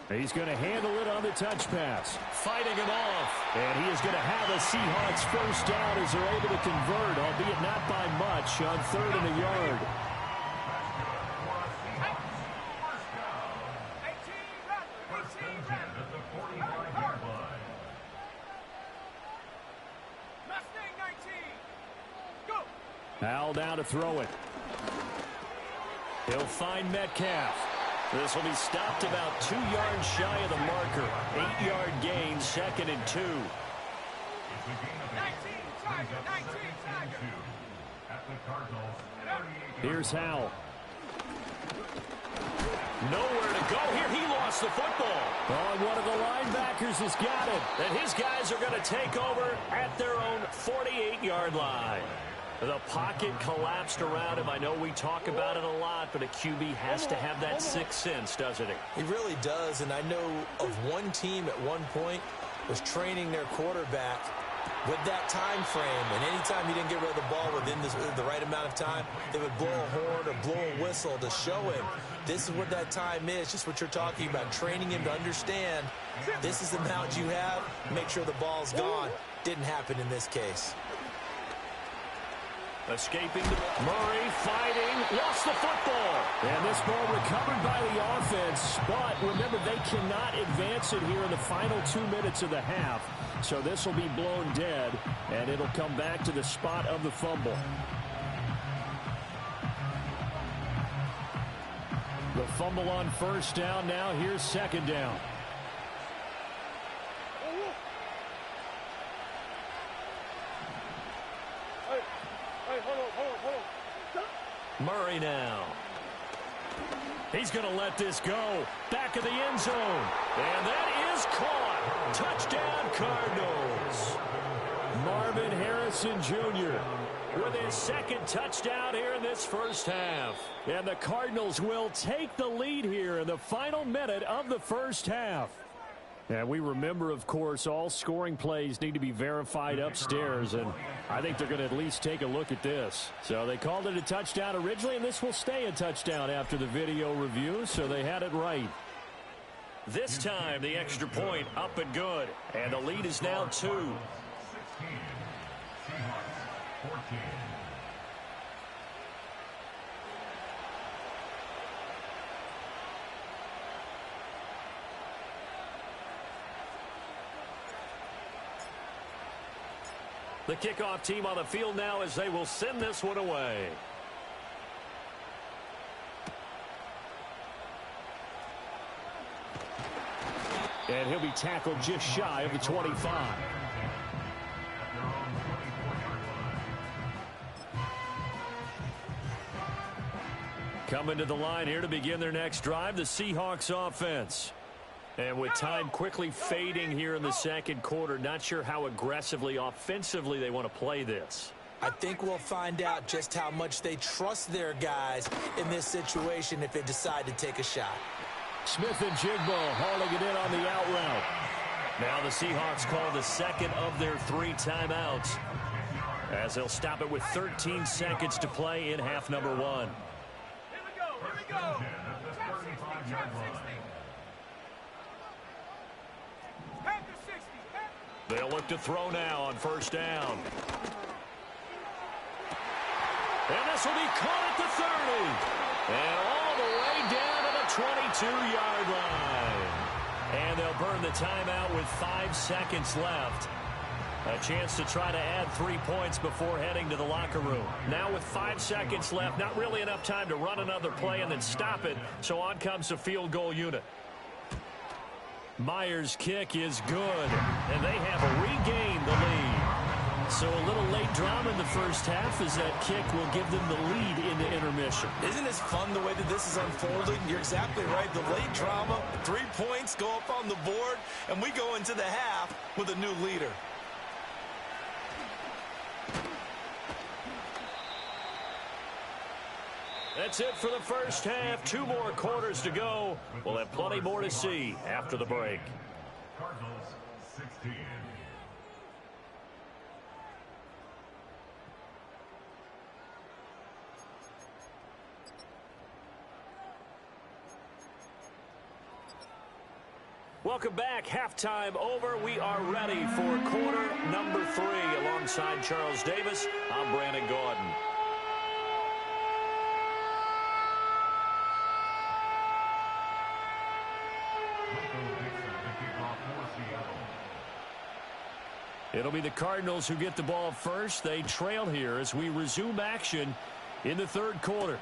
He's going to handle it on the touch pass. Fighting him off. And he is going to have a Seahawks first down as they're able to convert, albeit not by much, on 3rd and a yard. Al down to throw it. He'll find Metcalf. This will be stopped about 2 yards shy of the marker. 8-yard gain, 2nd and 2. Here's Howell. Nowhere to go here. He lost the football. Oh, one of the linebackers has got it. And his guys are going to take over at their own 48-yard line. The pocket collapsed around him. I know we talk about it a lot, but a QB has to have that sixth sense, doesn't he? He really does, and I know of one team at one point was training their quarterback with that time frame, and anytime he didn't get rid of the ball within the right amount of time, they would blow a horn or blow a whistle to show him this is what that time is, just what you're talking about, training him to understand this is the amount you have, make sure the ball's gone. Didn't happen in this case. Escaping Murray, fighting, lost the football. And this ball recovered by the offense, but remember, they cannot advance it here in the final 2 minutes of the half. So this will be blown dead, and it'll come back to the spot of the fumble. The fumble on first down. Now here's second down. Murray now. He's going to let this go. Back of the end zone. And that is caught. Touchdown, Cardinals. Marvin Harrison Jr. with his second touchdown here in this first half. And the Cardinals will take the lead here in the final minute of the first half. And we remember, of course, all scoring plays need to be verified upstairs, and I think they're going to at least take a look at this. So they called it a touchdown originally, and this will stay a touchdown after the video review, so they had it right. This time, the extra point up and good, and the lead is now 2. 16, 14. The kickoff team on the field now as they will send this one away. And he'll be tackled just shy of the 25. Coming to the line here to begin their next drive, the Seahawks offense. And with time quickly fading here in the second quarter, not sure how aggressively, offensively they want to play this. I think we'll find out just how much they trust their guys in this situation if they decide to take a shot. Smith and Jigbo hauling it in on the out route. Now the Seahawks call the second of their 3 timeouts, as they'll stop it with 13 seconds to play in half number 1. Here we go. Trap 60, trap 60. They'll look to throw now on first down. And this will be caught at the 30. And all the way down to the 22-yard line. And they'll burn the timeout with 5 seconds left. A chance to try to add 3 points before heading to the locker room. Now with 5 seconds left, not really enough time to run another play and then stop it, so on comes the field goal unit. Myers' kick is good, and they have regained the lead. So a little late drama in the first half as that kick will give them the lead into intermission. Isn't this fun the way that this is unfolding? You're exactly right. The late drama, 3 points go up on the board, and we go into the half with a new leader. That's it for the first half. 2 more quarters to go. We'll have plenty more to see after the break. Cardinals 16. Welcome back. Halftime over. We are ready for quarter number 3. Alongside Charles Davis, I'm Brandon Gordon. It'll be the Cardinals who get the ball first. They trail here as we resume action in the third quarter.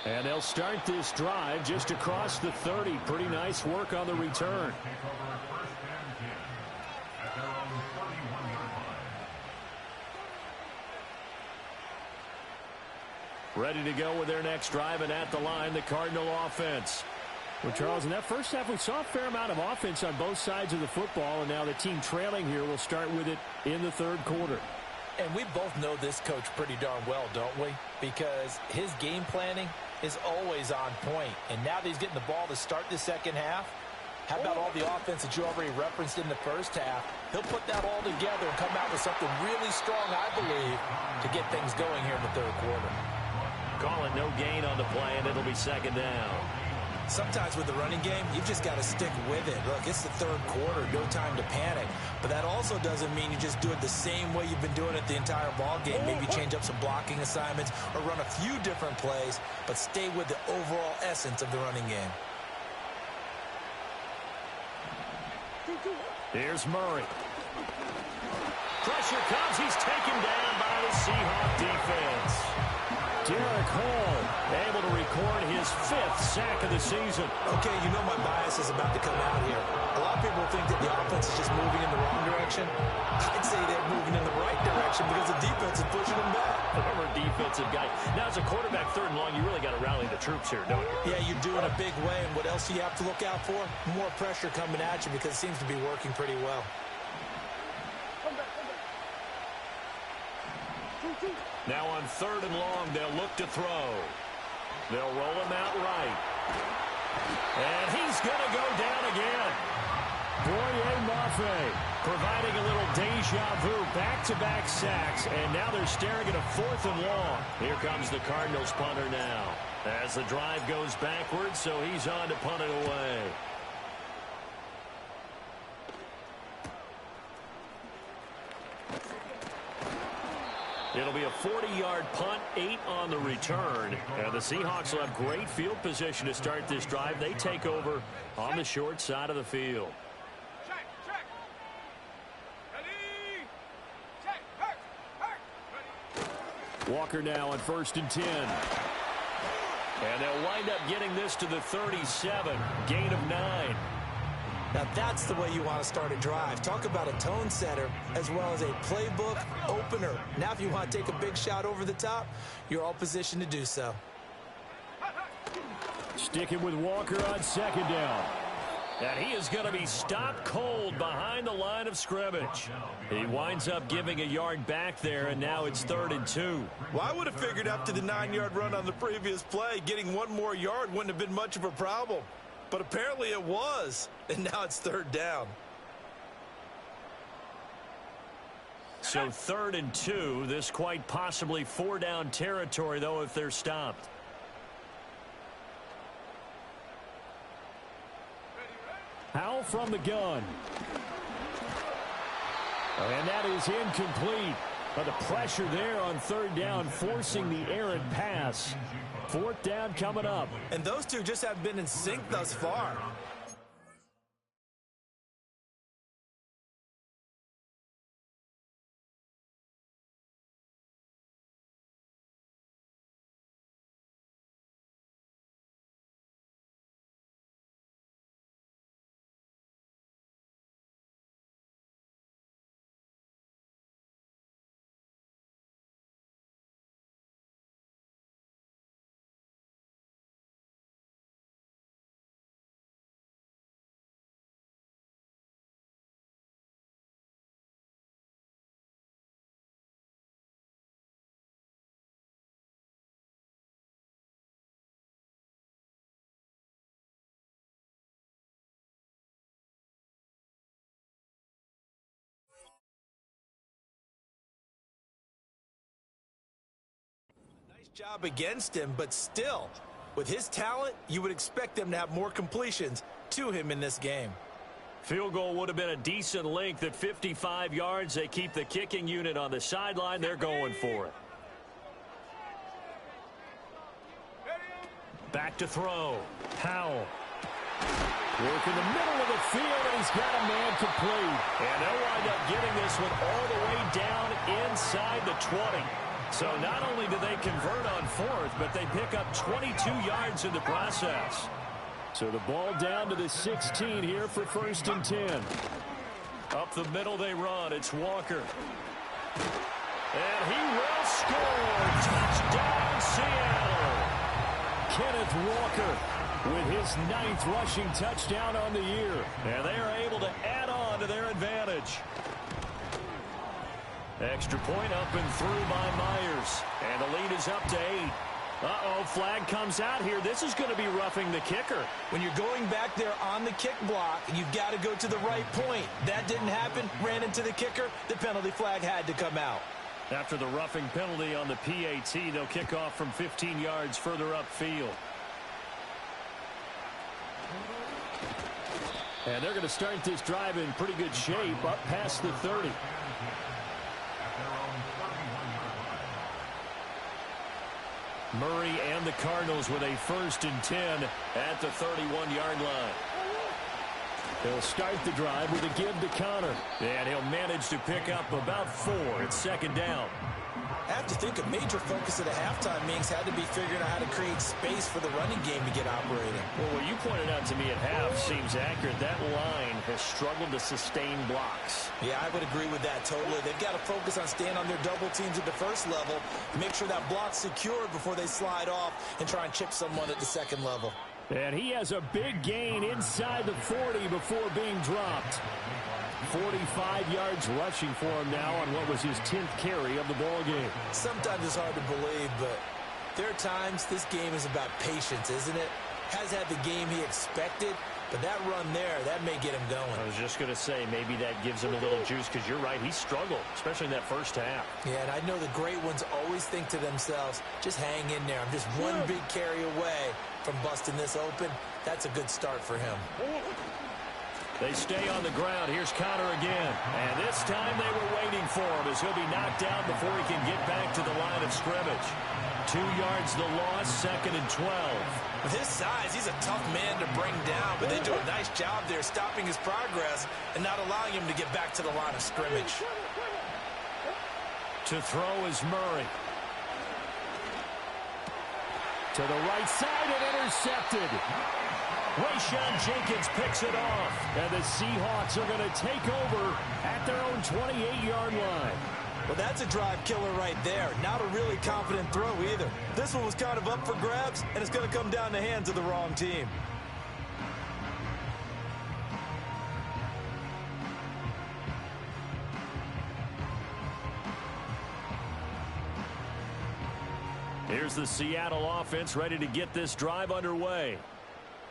And they'll start this drive just across the 30. Pretty nice work on the return. Ready to go with their next drive, and at the line, the Cardinal offense. Well, Charles, in that first half, we saw a fair amount of offense on both sides of the football, and now the team trailing here will start with it in the third quarter. And we both know this coach pretty darn well, don't we? Because his game planning is always on point. And now that he's getting the ball to start the second half, how about all the offense that you already referenced in the first half? He'll put that all together and come out with something really strong, I believe, to get things going here in the third quarter. Calling no gain on the play, and it'll be second down. Sometimes with the running game, you've just got to stick with it. Look, it's the third quarter, no time to panic. But that also doesn't mean you just do it the same way you've been doing it the entire ball game. Maybe change up some blocking assignments or run a few different plays, but stay with the overall essence of the running game. Here's Murray. Pressure comes. He's taken down by the Seahawks defense. Derek Hall able to record his 5th sack of the season. Okay, you know my bias is about to come out here. A lot of people think that the offense is just moving in the wrong direction. I'd say they're moving in the right direction because the defense is pushing them back. Former defensive guy. Now, as a quarterback, 3rd and long, you really got to rally the troops here, don't you? Yeah, you're doing a big way, and what else do you have to look out for? More pressure coming at you because it seems to be working pretty well. Now on 3rd and long, they'll look to throw. They'll roll him out right. And he's going to go down again. Boye Mafe providing a little deja vu, back-to-back sacks, and now they're staring at a 4th and long. Here comes the Cardinals punter now as the drive goes backwards, so he's on to punt it away. It'll be a 40-yard punt, 8 on the return. And the Seahawks will have great field position to start this drive. They take over on the short side of the field. Check, check. Ready. Check. Ready. Walker now on 1st and 10. And they'll wind up getting this to the 37. Gain of 9. Now that's the way you want to start a drive. Talk about a tone setter as well as a playbook opener. Now if you want to take a big shot over the top, you're all positioned to do so. Sticking with Walker on 2nd down. And he is going to be stopped cold behind the line of scrimmage. He winds up giving a yard back there, and now it's 3rd and 2. Well, I would have figured after the 9-yard run on the previous play, getting 1 more yard wouldn't have been much of a problem. But apparently it was, and now it's 3rd down. So 3rd and 2, this quite possibly 4-down territory, though, if they're stopped. Howell from the gun. And that is incomplete. But the pressure there on 3rd down, forcing the errant pass. 4th down coming up. And those two just have been in sync thus far. Job against him, but still, with his talent, you would expect them to have more completions to him in this game. Field goal would have been a decent length at 55 yards. They keep the kicking unit on the sideline. They're going for it. Back to throw. Howell. Work in the middle of the field, and he's got a man complete. And they'll wind up getting this one all the way down inside the 20. So not only do they convert on fourth, but they pick up 22 yards in the process. So the ball down to the 16 here for 1st and 10. Up the middle they run. It's Walker. And he will score. Touchdown, Seattle. Kenneth Walker with his 9th rushing touchdown on the year. And they are able to add on to their advantage. Extra point up and through by Myers. And the lead is up to 8. Uh-oh, flag comes out here. This is going to be roughing the kicker. When you're going back there on the kick block, you've got to go to the right point. That didn't happen. Ran into the kicker. The penalty flag had to come out. After the roughing penalty on the PAT, they'll kick off from 15 yards further upfield. And they're going to start this drive in pretty good shape up past the 30. Murray and the Cardinals with a 1st and 10 at the 31-yard line. They'll start the drive with a give to Connor. And he'll manage to pick up about 4 at 2nd down. I have to think a major focus of the halftime meetings had to be figuring out how to create space for the running game to get operating. Well, what you pointed out to me at half seems accurate. That line has struggled to sustain blocks. Yeah, I would agree with that totally. They've got to focus on staying on their double teams at the first level, make sure that block's secured before they slide off and try and chip someone at the 2nd level. And he has a big gain inside the 40 before being dropped. 45 yards rushing for him now on what was his 10th carry of the ball game. Sometimes it's hard to believe, but there are times this game is about patience, isn't it? Has had the game he expected, but that run there, that may get him going. I was just going to say, maybe that gives him a little juice, because you're right, he struggled, especially in that first half. Yeah, and I know the great ones always think to themselves, just hang in there. I'm just one big carry away from busting this open. That's a good start for him. They stay on the ground. Here's Connor again. And this time they were waiting for him as he'll be knocked down before he can get back to the line of scrimmage. 2 yards the loss, 2nd and 12. With his size, he's a tough man to bring down, but they do a nice job there stopping his progress and not allowing him to get back to the line of scrimmage. To throw is Murray. To the right side and intercepted. Rayshon Jenkins picks it off. And the Seahawks are going to take over at their own 28-yard line. Well, that's a drive killer right there. Not a really confident throw either. This one was kind of up for grabs, and it's going to come down the hands of the wrong team. Here's the Seattle offense ready to get this drive underway.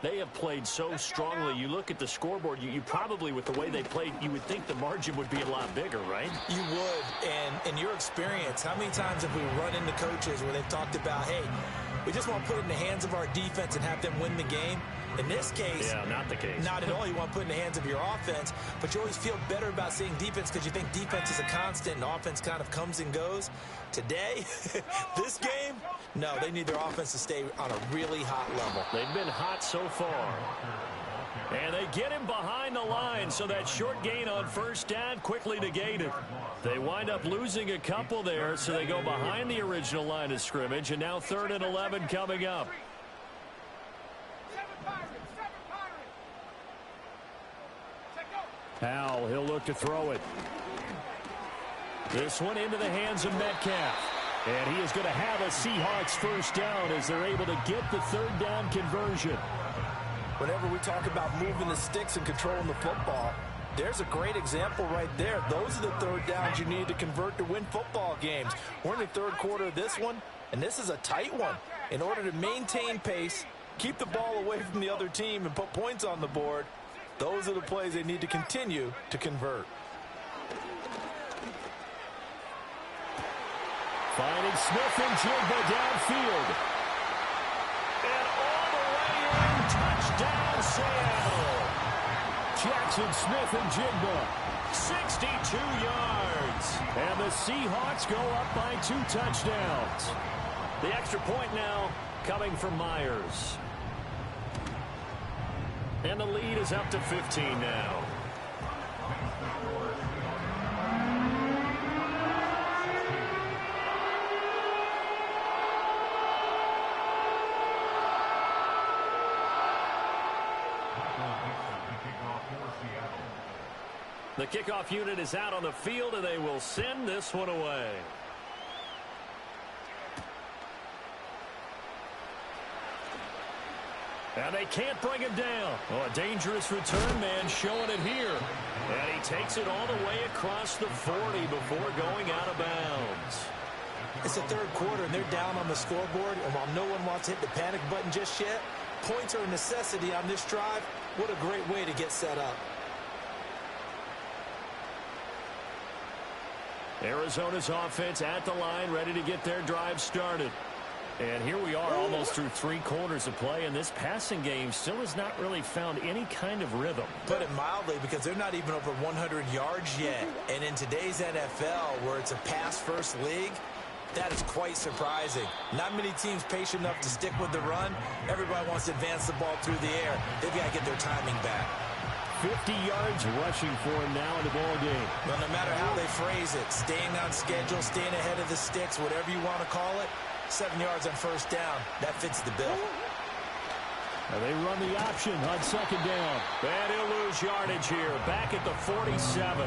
They have played so strongly. You look at the scoreboard, you probably, with the way they played, you would think the margin would be a lot bigger, right? You would. And in your experience, how many times have we run into coaches where they've talked about, hey, we just want to put it in the hands of our defense and have them win the game? In this case, yeah, not the case. Not at all. You want to put it in the hands of your offense, but you always feel better about seeing defense because you think defense is a constant and offense kind of comes and goes. Today, this game, no, they need their offense to stay on a really hot level. They've been hot so far. And they get him behind the line, so that short gain on 1st down quickly negated. They wind up losing a couple there, so they go behind the original line of scrimmage, and now 3rd and 11 coming up. Howell, he'll look to throw it. This one into the hands of Metcalf. And he is going to have a Seahawks 1st down as they're able to get the 3rd down conversion. Whenever we talk about moving the sticks and controlling the football, there's a great example right there. Those are the 3rd downs you need to convert to win football games. We're in the 3rd quarter of this one, and this is a tight one. In order to maintain pace, keep the ball away from the other team, and put points on the board, those are the plays they need to continue to convert. Finding Smith and Jigba downfield. And all the way in. Touchdown, Seattle. Jackson Smith and Jigba. 62 yards. And the Seahawks go up by 2 touchdowns. The extra point now coming from Myers. And the lead is up to 15 now. The kickoff unit is out on the field, and they will send this one away. And they can't bring him down. Oh, a dangerous return man showing it here. And he takes it all the way across the 40 before going out of bounds. It's the third quarter, and they're down on the scoreboard. And while no one wants to hit the panic button just yet, points are a necessity on this drive. What a great way to get set up. Arizona's offense at the line, ready to get their drive started. And here we are almost through 3 quarters of play, and this passing game still has not really found any kind of rhythm. Put it mildly, because they're not even over 100 yards yet. And in today's NFL, where it's a pass-first league, that is quite surprising. Not many teams patient enough to stick with the run. Everybody wants to advance the ball through the air. They've got to get their timing back. 50 yards rushing for him now in the ball game. Well, no matter how they phrase it, staying on schedule, staying ahead of the sticks, whatever you want to call it, 7 yards on first down, that fits the bill. Now they run the option on second down. And he'll lose yardage here, back at the 47.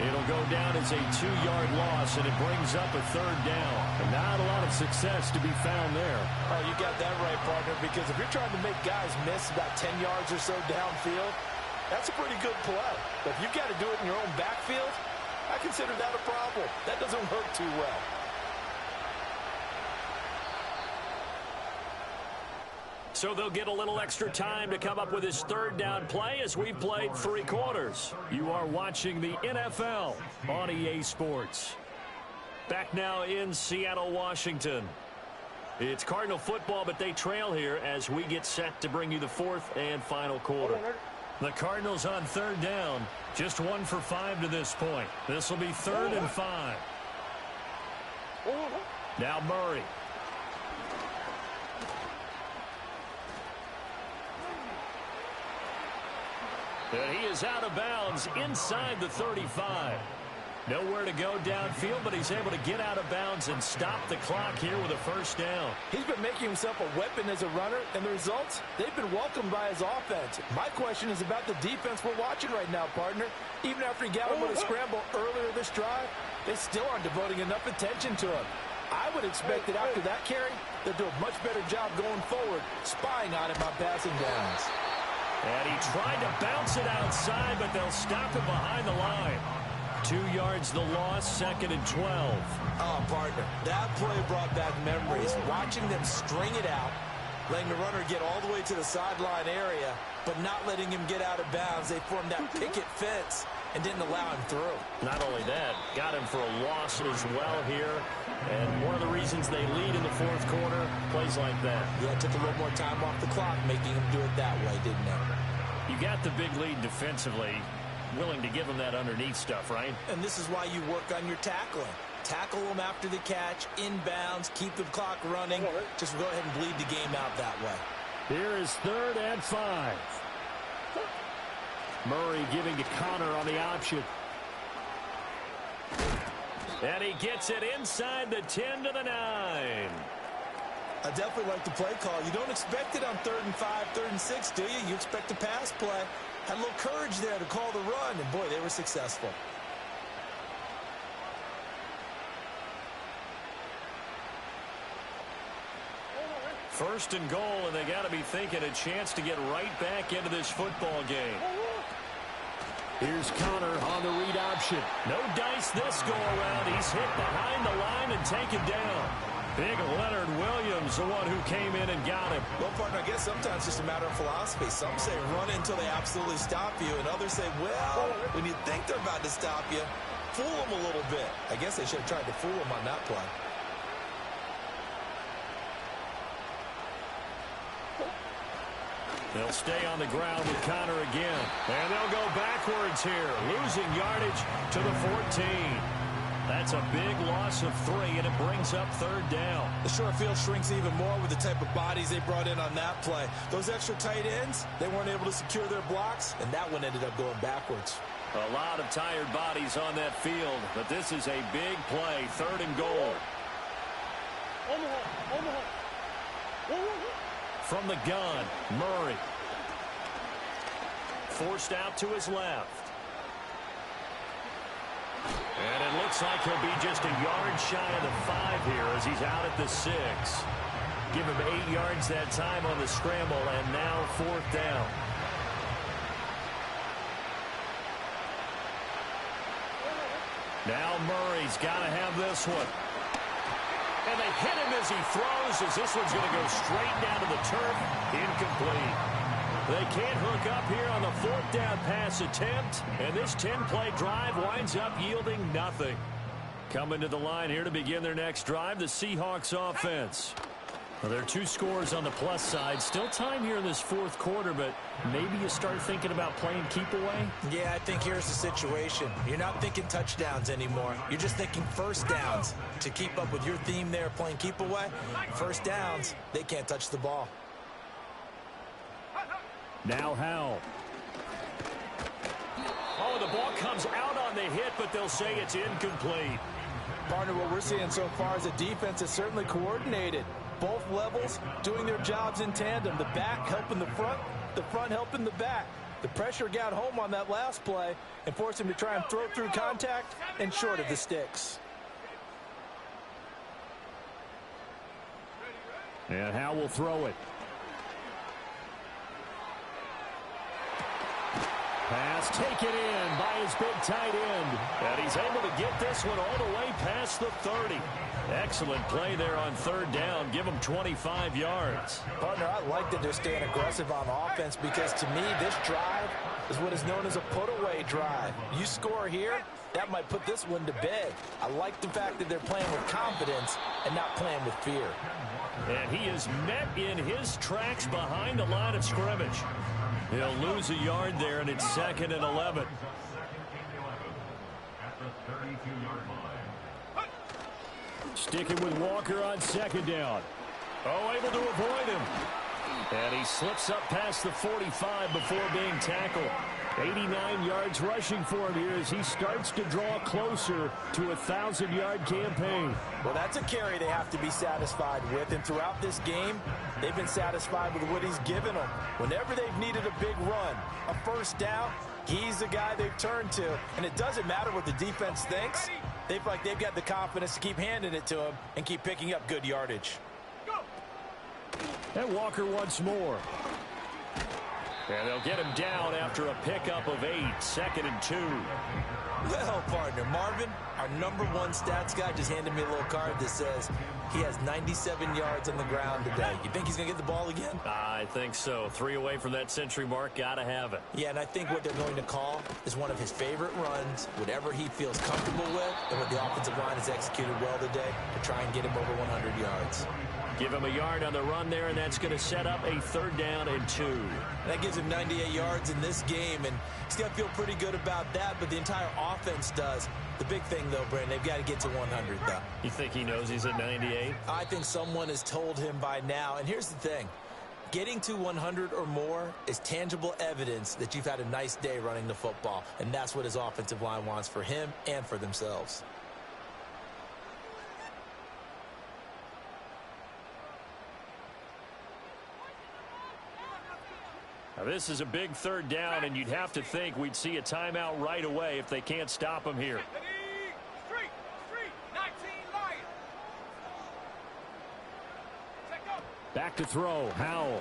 It'll go down as a 2-yard loss, and it brings up a third down. And not a lot of success to be found there. Oh, you got that right, partner, because if you're trying to make guys miss about 10 yards or so downfield, that's a pretty good play. But if you've got to do it in your own backfield, I consider that a problem. That doesn't work too well. So they'll get a little extra time to come up with his third down play as we've played 3 quarters. You are watching the NFL on EA Sports. Back now in Seattle, Washington. It's Cardinal football, but they trail here as we get set to bring you the 4th and final quarter. The Cardinals on third down, just 1 for 5 to this point. This will be 3rd and 5. Now Murray. And he is out of bounds inside the 35. Nowhere to go downfield, but he's able to get out of bounds and stop the clock here with a first down. He's been making himself a weapon as a runner, and the results, they've been welcomed by his offense. My question is about the defense we're watching right now, partner. Even after he got him with a scramble earlier this drive, they still aren't devoting enough attention to him. I would expect that after that carry, they'll do a much better job going forward, spying on him on passing downs. And he tried to bounce it outside, but they'll stop him behind the line. 2 yards the loss, 2nd and 12. Oh, partner, that play brought back memories. Watching them string it out, letting the runner get all the way to the sideline area, but not letting him get out of bounds. They formed that picket fence and didn't allow him through. Not only that, got him for a loss as well here. And one of the reasons they lead in the 4th quarter, plays like that. Yeah, it took a little more time off the clock, making him do it that way, didn't it? You got the big lead defensively. Willing to give him that underneath stuff, right? And this is why you work on your tackling. Tackle them after the catch, inbounds, keep the clock running. Just go ahead and bleed the game out that way. Here is 3rd and 5. Murray giving to Connor on the option. And he gets it inside the 10 to the 9. I definitely like the play call. You don't expect it on 3rd and 5, 3rd and 6, do you? You expect a pass play. Had a little courage there to call the run, and boy, they were successful. First and goal, and they got to be thinking a chance to get right back into this football game. Here's Connor on the read option. No dice this go around. He's hit behind the line and taken down. Big Leonard Williams, the one who came in and got him. Well, partner, I guess sometimes it's just a matter of philosophy. Some say run until they absolutely stop you, and others say, well, when you think they're about to stop you, fool them a little bit. I guess they should have tried to fool them on that play. They'll stay on the ground with Connor again. And they'll go backwards here, losing yardage to the 14. That's a big loss of 3, and it brings up third down. The short field shrinks even more with the type of bodies they brought in on that play. Those extra tight ends, they weren't able to secure their blocks, and that one ended up going backwards. A lot of tired bodies on that field, but this is a big play, 3rd and goal. From the gun, Murray. Forced out to his left. And it looks like he'll be just a yard shy of the 5 here as he's out at the 6. Give him 8 yards that time on the scramble, and now 4th down. Now Murray's got to have this one. And they hit him as he throws, as this one's going to go straight down to the turf. Incomplete. They can't hook up here on the 4th down pass attempt, and this 10-play drive winds up yielding nothing. Coming to the line here to begin their next drive, the Seahawks offense. Well, there are 2 scores on the plus side. Still time here in this 4th quarter, but maybe you start thinking about playing keep away? Yeah, I think here's the situation. You're not thinking touchdowns anymore. You're just thinking first downs. To keep up with your theme there, playing keep away, first downs, they can't touch the ball. Now Howell. Oh, the ball comes out on the hit, but they'll say it's incomplete. Partner, what we're seeing so far is a defense is certainly coordinated. Both levels doing their jobs in tandem. The back helping the front helping the back. The pressure got home on that last play and forced him to try and throw through contact and short of the sticks. And Howell will throw it. Pass taken in by his big tight end. And he's able to get this one all the way past the 30. Excellent play there on 3rd down. Give them 25 yards. Partner, I like that they're staying aggressive on offense because to me, this drive is what is known as a put-away drive. You score here, that might put this one to bed. I like the fact that they're playing with confidence and not playing with fear. And he is met in his tracks behind the line of scrimmage. He'll lose a yard there, and it's 2nd and 11. Sticking with Walker on 2nd down. Oh, able to avoid him. And he slips up past the 45 before being tackled. 89 yards rushing for him here as he starts to draw closer to a 1,000-yard campaign. Well, that's a carry they have to be satisfied with, and throughout this game, they've been satisfied with what he's given them. Whenever they've needed a big run, a first down, he's the guy they've turned to, and it doesn't matter what the defense thinks. They feel like they've got the confidence to keep handing it to him and keep picking up good yardage. And Walker once more. And they'll get him down after a pickup of 8, 2nd and 2. Well, partner, Marvin, our #1 stats guy, just handed me a little card that says he has 97 yards on the ground today. You think he's going to get the ball again? I think so. 3 away from that century mark. Got to have it. Yeah, and I think what they're going to call is one of his favorite runs, whatever he feels comfortable with, and what the offensive line has executed well today to try and get him over 100 yards. Give him a yard on the run there, and that's going to set up a 3rd down and 2. That gives him 98 yards in this game, and he's got to feel pretty good about that, but the entire offense does. The big thing, though, Brandon, they've got to get to 100, though. You think he knows he's at 98? I think someone has told him by now, and here's the thing. Getting to 100 or more is tangible evidence that you've had a nice day running the football, and that's what his offensive line wants for him and for themselves. Now, this is a big 3rd down, and you'd have to think we'd see a timeout right away if they can't stop him here. Street, 19 Lions. Back to throw, Howell.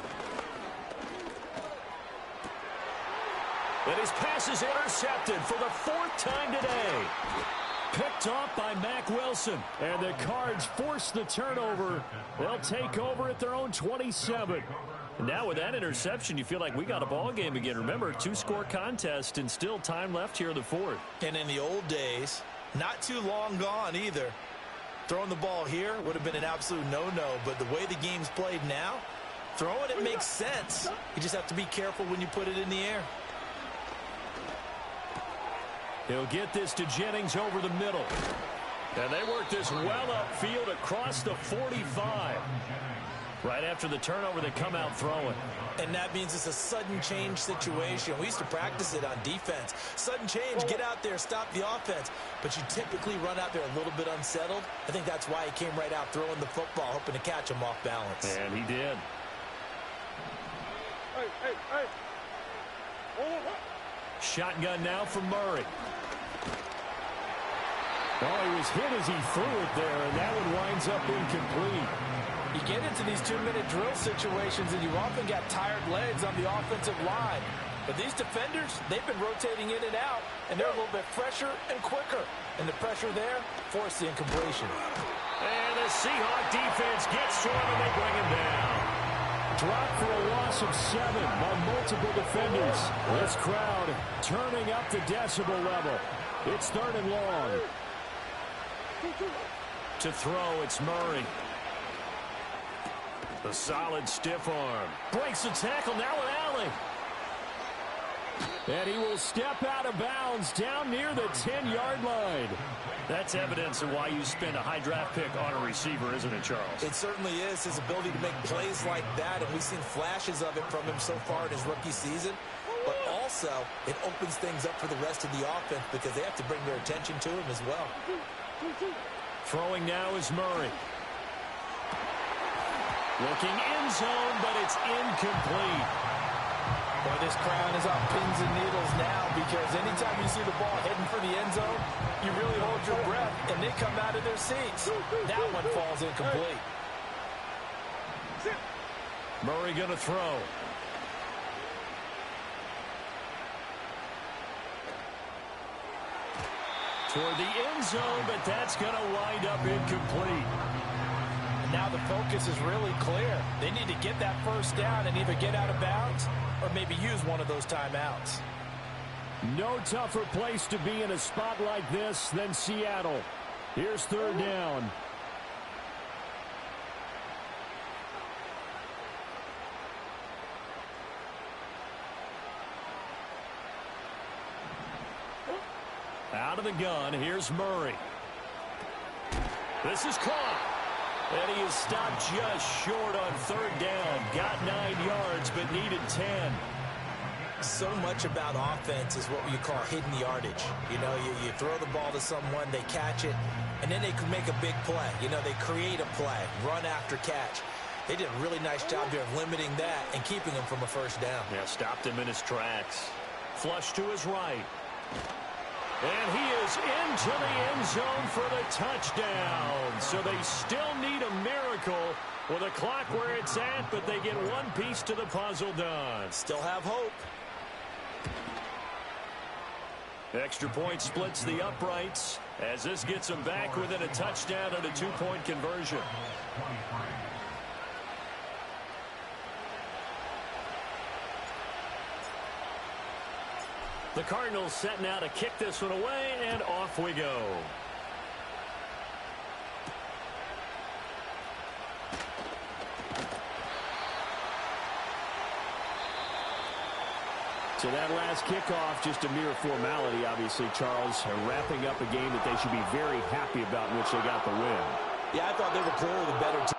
And his pass is intercepted for the 4th time today. Picked off by Mack Wilson. And the Cards force the turnover. They'll take over at their own 27. And now with that interception, you feel like we got a ball game again. Remember, 2-score contest and still time left here in the 4th. And in the old days, not too long gone either. Throwing the ball here would have been an absolute no-no, but the way the game's played now, Throwing it makes sense. You just have to be careful when you put it in the air. He'll get this to Jennings over the middle. And they work this well upfield across the 45. Right after the turnover, they come out throwing. And that means it's a sudden change situation. We used to practice it on defense. Sudden change, get out there, stop the offense. But you typically run out there a little bit unsettled. I think that's why he came right out throwing the football, hoping to catch him off balance. And he did. Shotgun now from Murray. Oh, he was hit as he threw it there, and that one winds up incomplete. You get into these 2-minute drill situations, and you often got tired legs on the offensive line. But these defenders, they've been rotating in and out, and they're a little bit fresher and quicker. And the pressure there forced the incompletion. And the Seahawk defense gets to him, and they bring him down. Dropped for a loss of 7 by multiple defenders. This crowd turning up the decibel level. It's 3rd and long. To throw, it's Murray. The solid stiff arm. Breaks the tackle, now an alley. And he will step out of bounds down near the 10-yard line. That's evidence of why you spend a high draft pick on a receiver, isn't it, Charles? It certainly is, his ability to make plays like that, and we've seen flashes of it from him so far in his rookie season. But also, it opens things up for the rest of the offense because they have to bring their attention to him as well. Throwing now is Murray. Looking end zone, but it's incomplete. Boy, this crowd is on pins and needles now because anytime you see the ball heading for the end zone, you really hold your breath, and they come out of their seats. That one falls incomplete. Murray going to throw. Toward the end zone, but that's going to wind up incomplete. And now the focus is really clear. They need to get that first down and either get out of bounds or maybe use one of those timeouts. No tougher place to be in a spot like this than Seattle. Here's 3rd down. Out of the gun, here's Murray. This is caught. And he is stopped just short on 3rd down. Got 9 yards, but needed 10. So much about offense is what you call hidden yardage. You know, you throw the ball to someone, they catch it, and then they can make a big play. You know, they create a play, run after catch. They did a really nice job there of limiting that and keeping him from a first down. Yeah, stopped him in his tracks. Flush to his right. And he is into the end zone for the touchdown. So they still need a miracle with a clock where it's at, but they get one piece to the puzzle done. Still have hope. Extra point splits the uprights as this gets them back within a touchdown and a 2-point conversion. The Cardinals set now to kick this one away, and off we go. So that last kickoff, just a mere formality, obviously, Charles, wrapping up a game that they should be very happy about in which they got the win. Yeah, I thought they were clearly the better team.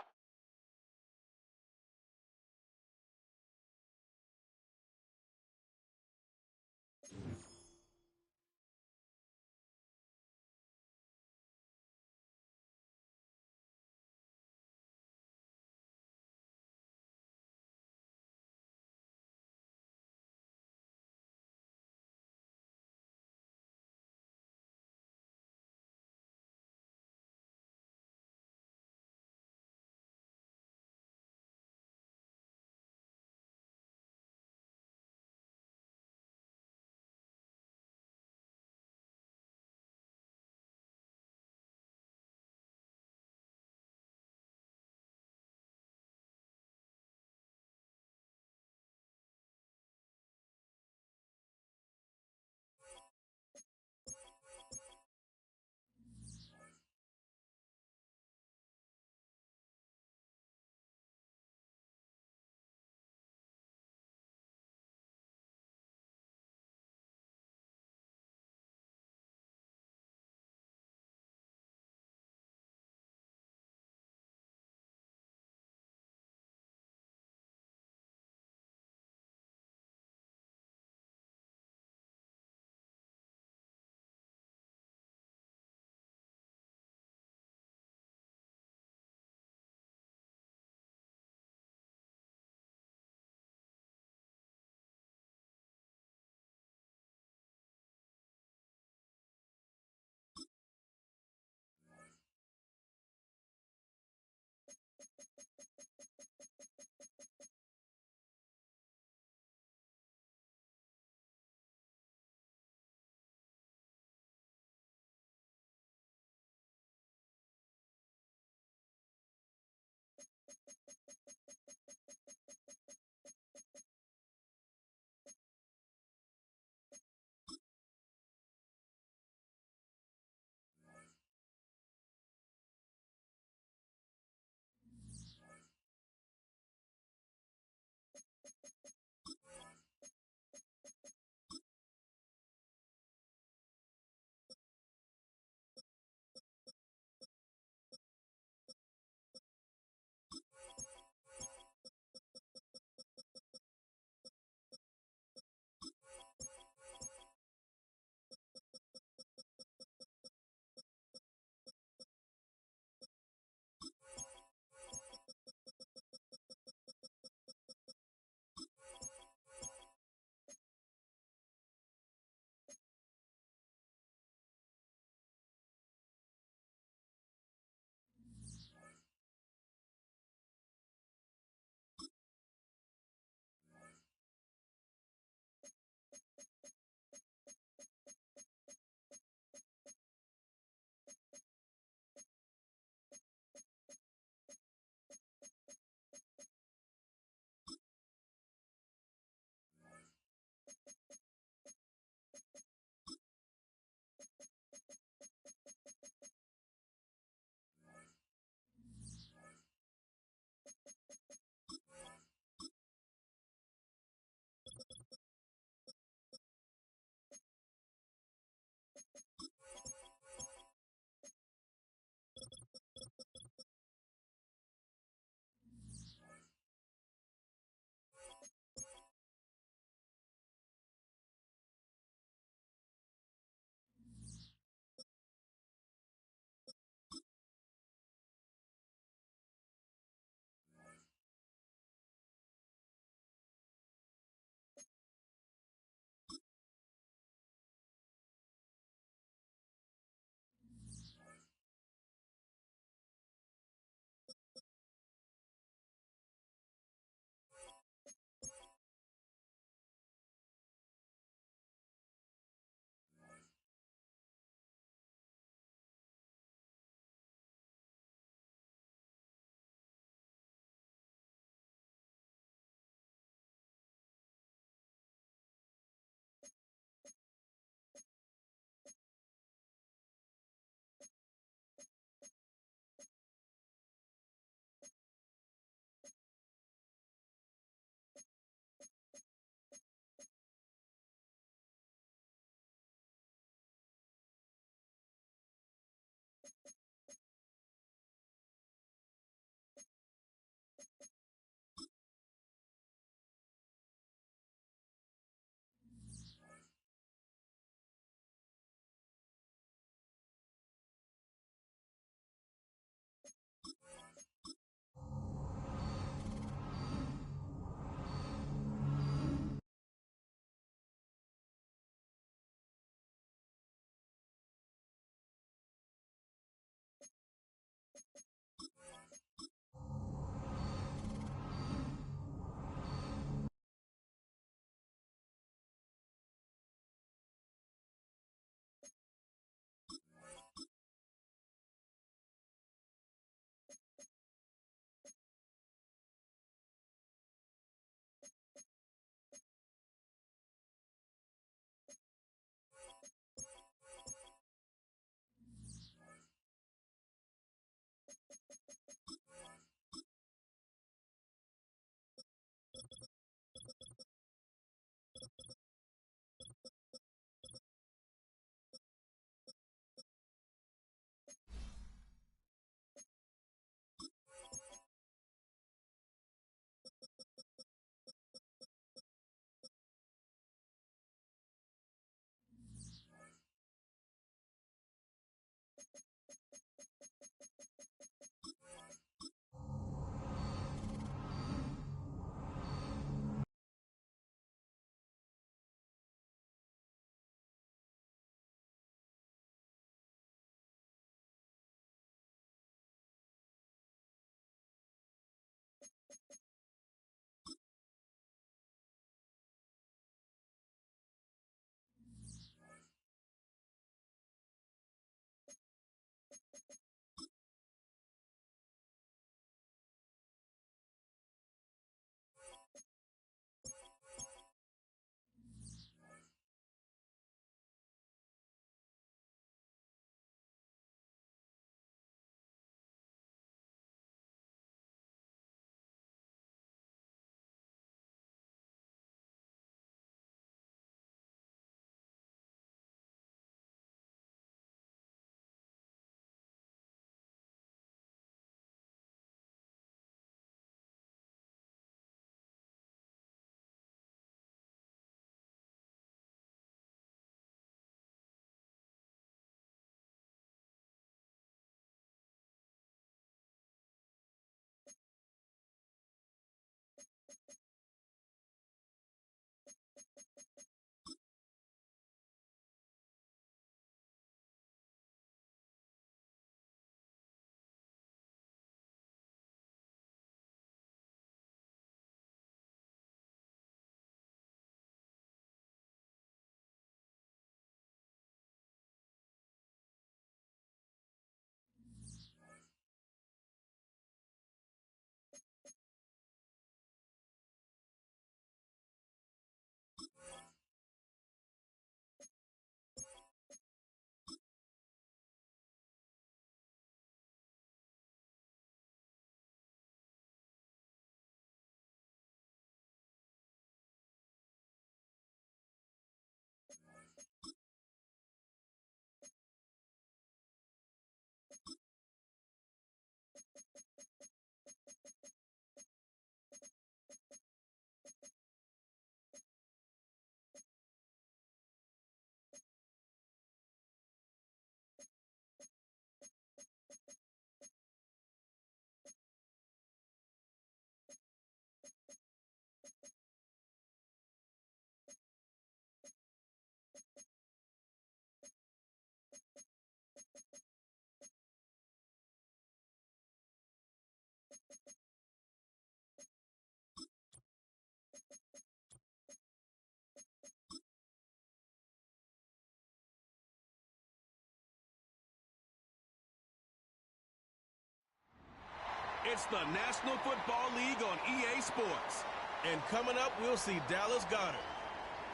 It's the National Football League on EA Sports. And coming up, we'll see Dallas Goedert.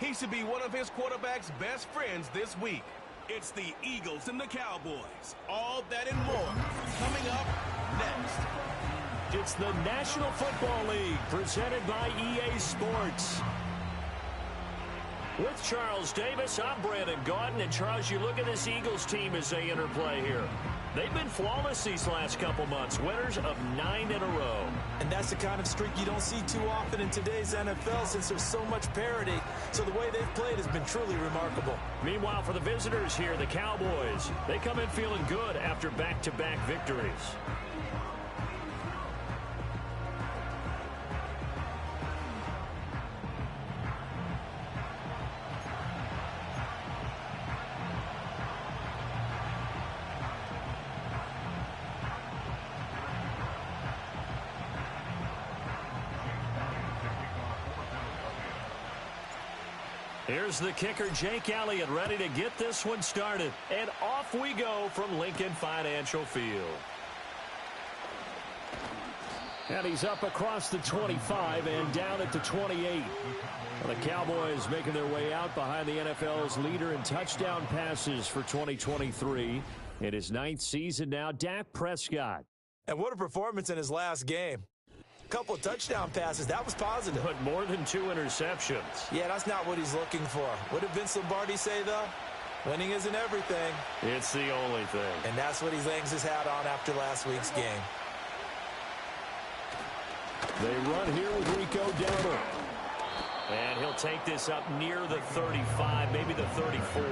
He should be one of his quarterback's best friends this week. It's the Eagles and the Cowboys. All that and more coming up next. It's the National Football League presented by EA Sports. With Charles Davis, I'm Brandon Gaudin. And Charles, you look at this Eagles team as they interplay here. They've been flawless these last couple months, winners of 9 in a row. And that's the kind of streak you don't see too often in today's NFL since there's so much parity. So the way they've played has been truly remarkable. Meanwhile, for the visitors here, the Cowboys, they come in feeling good after back-to-back victories. Here's the kicker, Jake Elliott, ready to get this one started. And off we go from Lincoln Financial Field. And he's up across the 25 and down at the 28. Well, the Cowboys making their way out behind the NFL's leader in touchdown passes for 2023. In his 9th season now, Dak Prescott. And what a performance in his last game. Couple of touchdown passes. That was positive. But more than 2 interceptions. Yeah, that's not what he's looking for. What did Vince Lombardi say, though? Winning isn't everything. It's the only thing. And that's what he hangs his hat on after last week's game. They run here with Rico Dowdle. And he'll take this up near the 35, maybe the 34.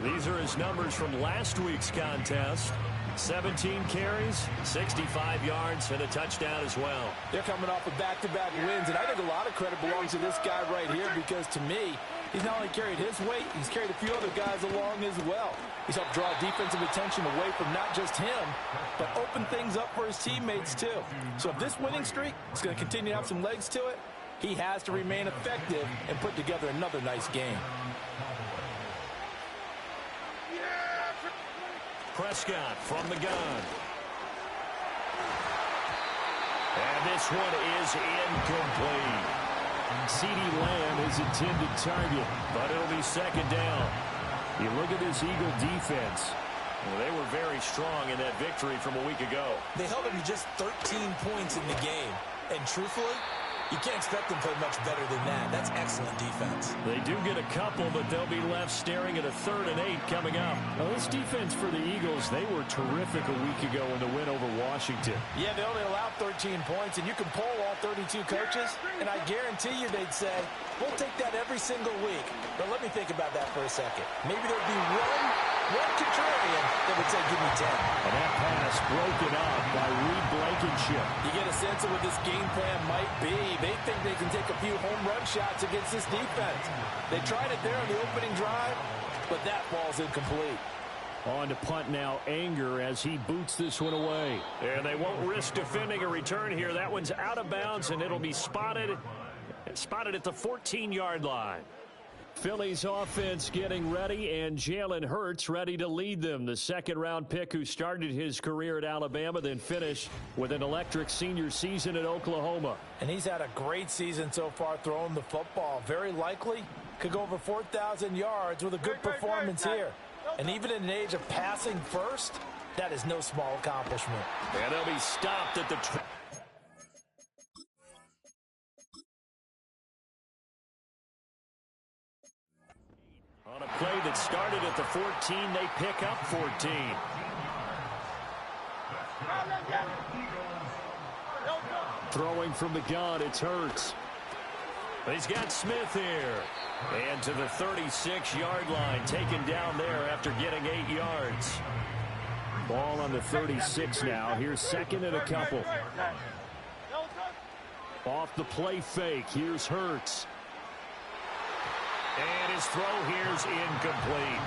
These are his numbers from last week's contest. 17 carries, 65 yards, and a touchdown as well. They're coming off of back-to-back wins, and I think a lot of credit belongs to this guy right here because, to me, he's not only carried his weight, he's carried a few other guys along as well. He's helped draw defensive attention away from not just him, but open things up for his teammates, too. So if this winning streak is going to continue to have some legs to it, he has to remain effective and put together another nice game. Prescott from the gun. And this one is incomplete. CeeDee Lamb is intended target, but it'll be second down. You look at this Eagle defense. Well, they were very strong in that victory from a week ago. They held them to just 13 points in the game. And truthfully, you can't expect them to play much better than that. That's excellent defense. They do get a couple, but they'll be left staring at a 3rd and 8 coming up. Now, this defense for the Eagles, they were terrific a week ago in the win over Washington. Yeah, they only allowed 13 points, and you can poll all 32 coaches, and I guarantee you they'd say, we'll take that every single week. But let me think about that for a second. Maybe there'd be one contrarian that would say, give me 10. And that pass broken up by Reed Blankenship. You get a sense of what this game plan might be. They think they can take a few home run shots against this defense. They tried it there on the opening drive, but that ball's incomplete. On to punt now, Anger, as he boots this one away. And they won't risk defending a return here. That one's out of bounds, and it'll be spotted at the 14-yard line. Philly's offense getting ready, and Jalen Hurts ready to lead them. The 2nd-round pick who started his career at Alabama, then finished with an electric senior season at Oklahoma. And he's had a great season so far throwing the football. Very likely could go over 4,000 yards with a good performance here. And even in an age of passing first, that is no small accomplishment. And they'll be stopped at the on a play that started at the 14, they pick up 14. Throwing from the gun, it's Hurts. He's got Smith here. And to the 36-yard line, taken down there after getting 8 yards. Ball on the 36 now. Here's 2nd and a couple. Off the play fake, here's Hurts. And his throw here's incomplete.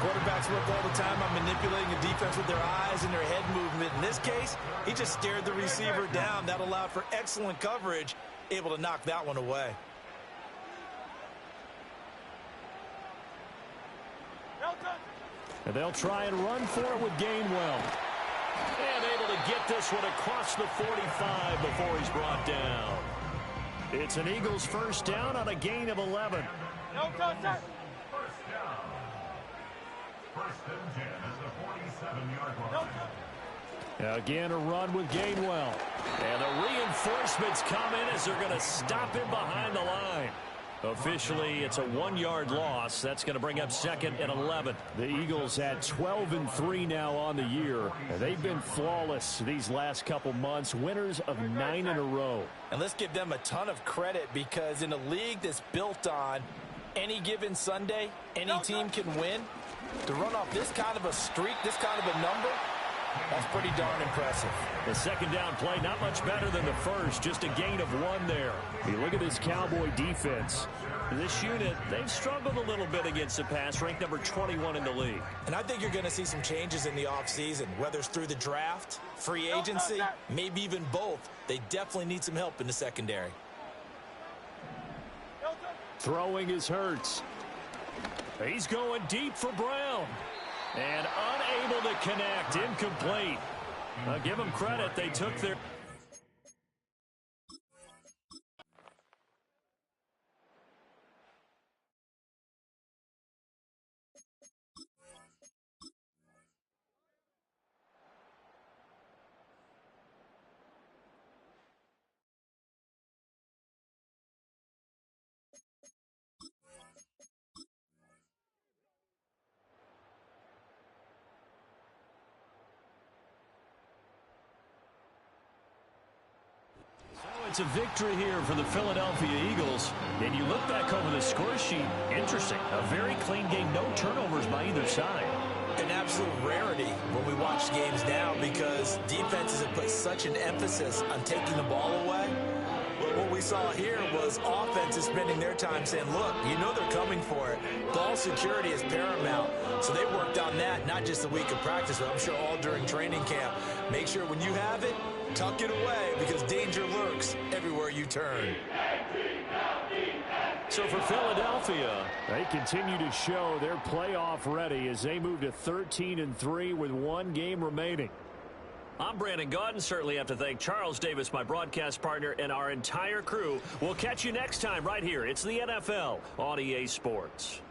Quarterbacks work all the time on manipulating the defense with their eyes and their head movement. In this case, he just stared the receiver down. That allowed for excellent coverage, able to knock that one away. And they'll try and run for it with Gainwell. And able to get this one across the 45 before he's brought down. It's an Eagles first down on a gain of 11. No contact. First down. First and 10 at the 47-yard line. Again, a run with Gainwell. And the reinforcements come in as they're going to stop him behind the line. Officially, it's a 1-yard loss. That's going to bring up second and 11. The Eagles had 12-3 now on the year. They've been flawless these last couple months, winners of 9 in a row. And let's give them a ton of credit because in a league that's built on any given Sunday, any team can win. To run off this kind of a streak, this kind of a number, that's pretty darn impressive. The second down play, not much better than the first, just a gain of 1 there. You look at this Cowboy defense. This unit, they've struggled a little bit against the pass, ranked number 21 in the league. And I think you're going to see some changes in the offseason, whether it's through the draft, free agency, maybe even both. They definitely need some help in the secondary. Throwing is Hurts. He's going deep for Brown. And unable to connect, incomplete. Give them credit, they took their... It's a victory here for the Philadelphia Eagles. And you look back over the score sheet, interesting. A very clean game, no turnovers by either side. An absolute rarity when we watch games now because defenses have put such an emphasis on taking the ball away. But what we saw here was offenses spending their time saying, look, you know they're coming for it. Ball security is paramount. So they worked on that, not just a week of practice, but I'm sure all during training camp. Make sure when you have it, tuck it away because danger lurks everywhere you turn. So for Philadelphia, they continue to show they're playoff ready as they move to 13-3 with 1 game remaining. I'm Brandon Gaudin. Certainly have to thank Charles Davis, my broadcast partner, and our entire crew. We'll catch you next time right here. It's the NFL on EA Sports.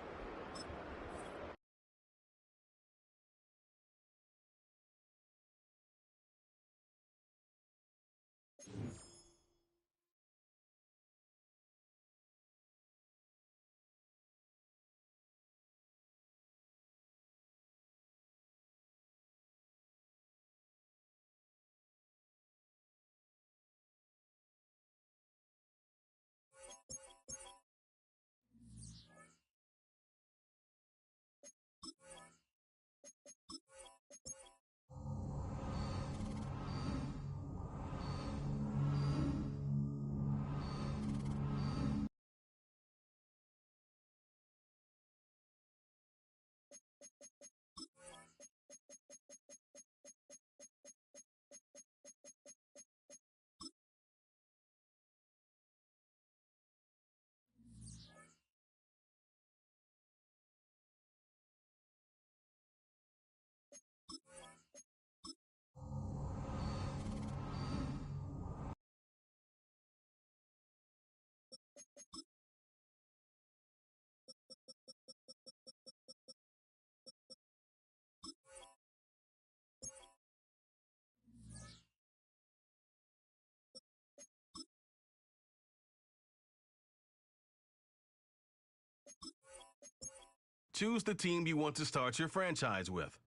Choose the team you want to start your franchise with.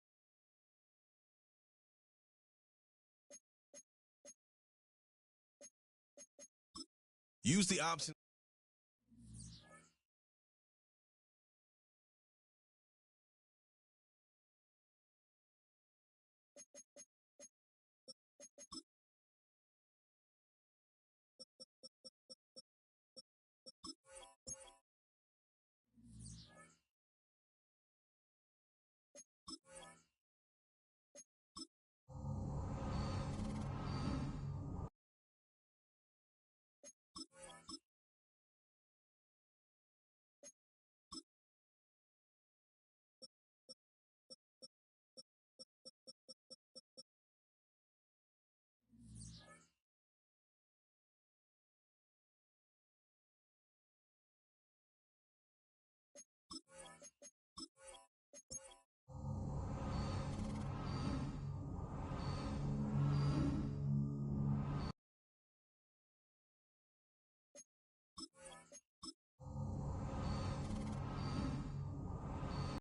Use the option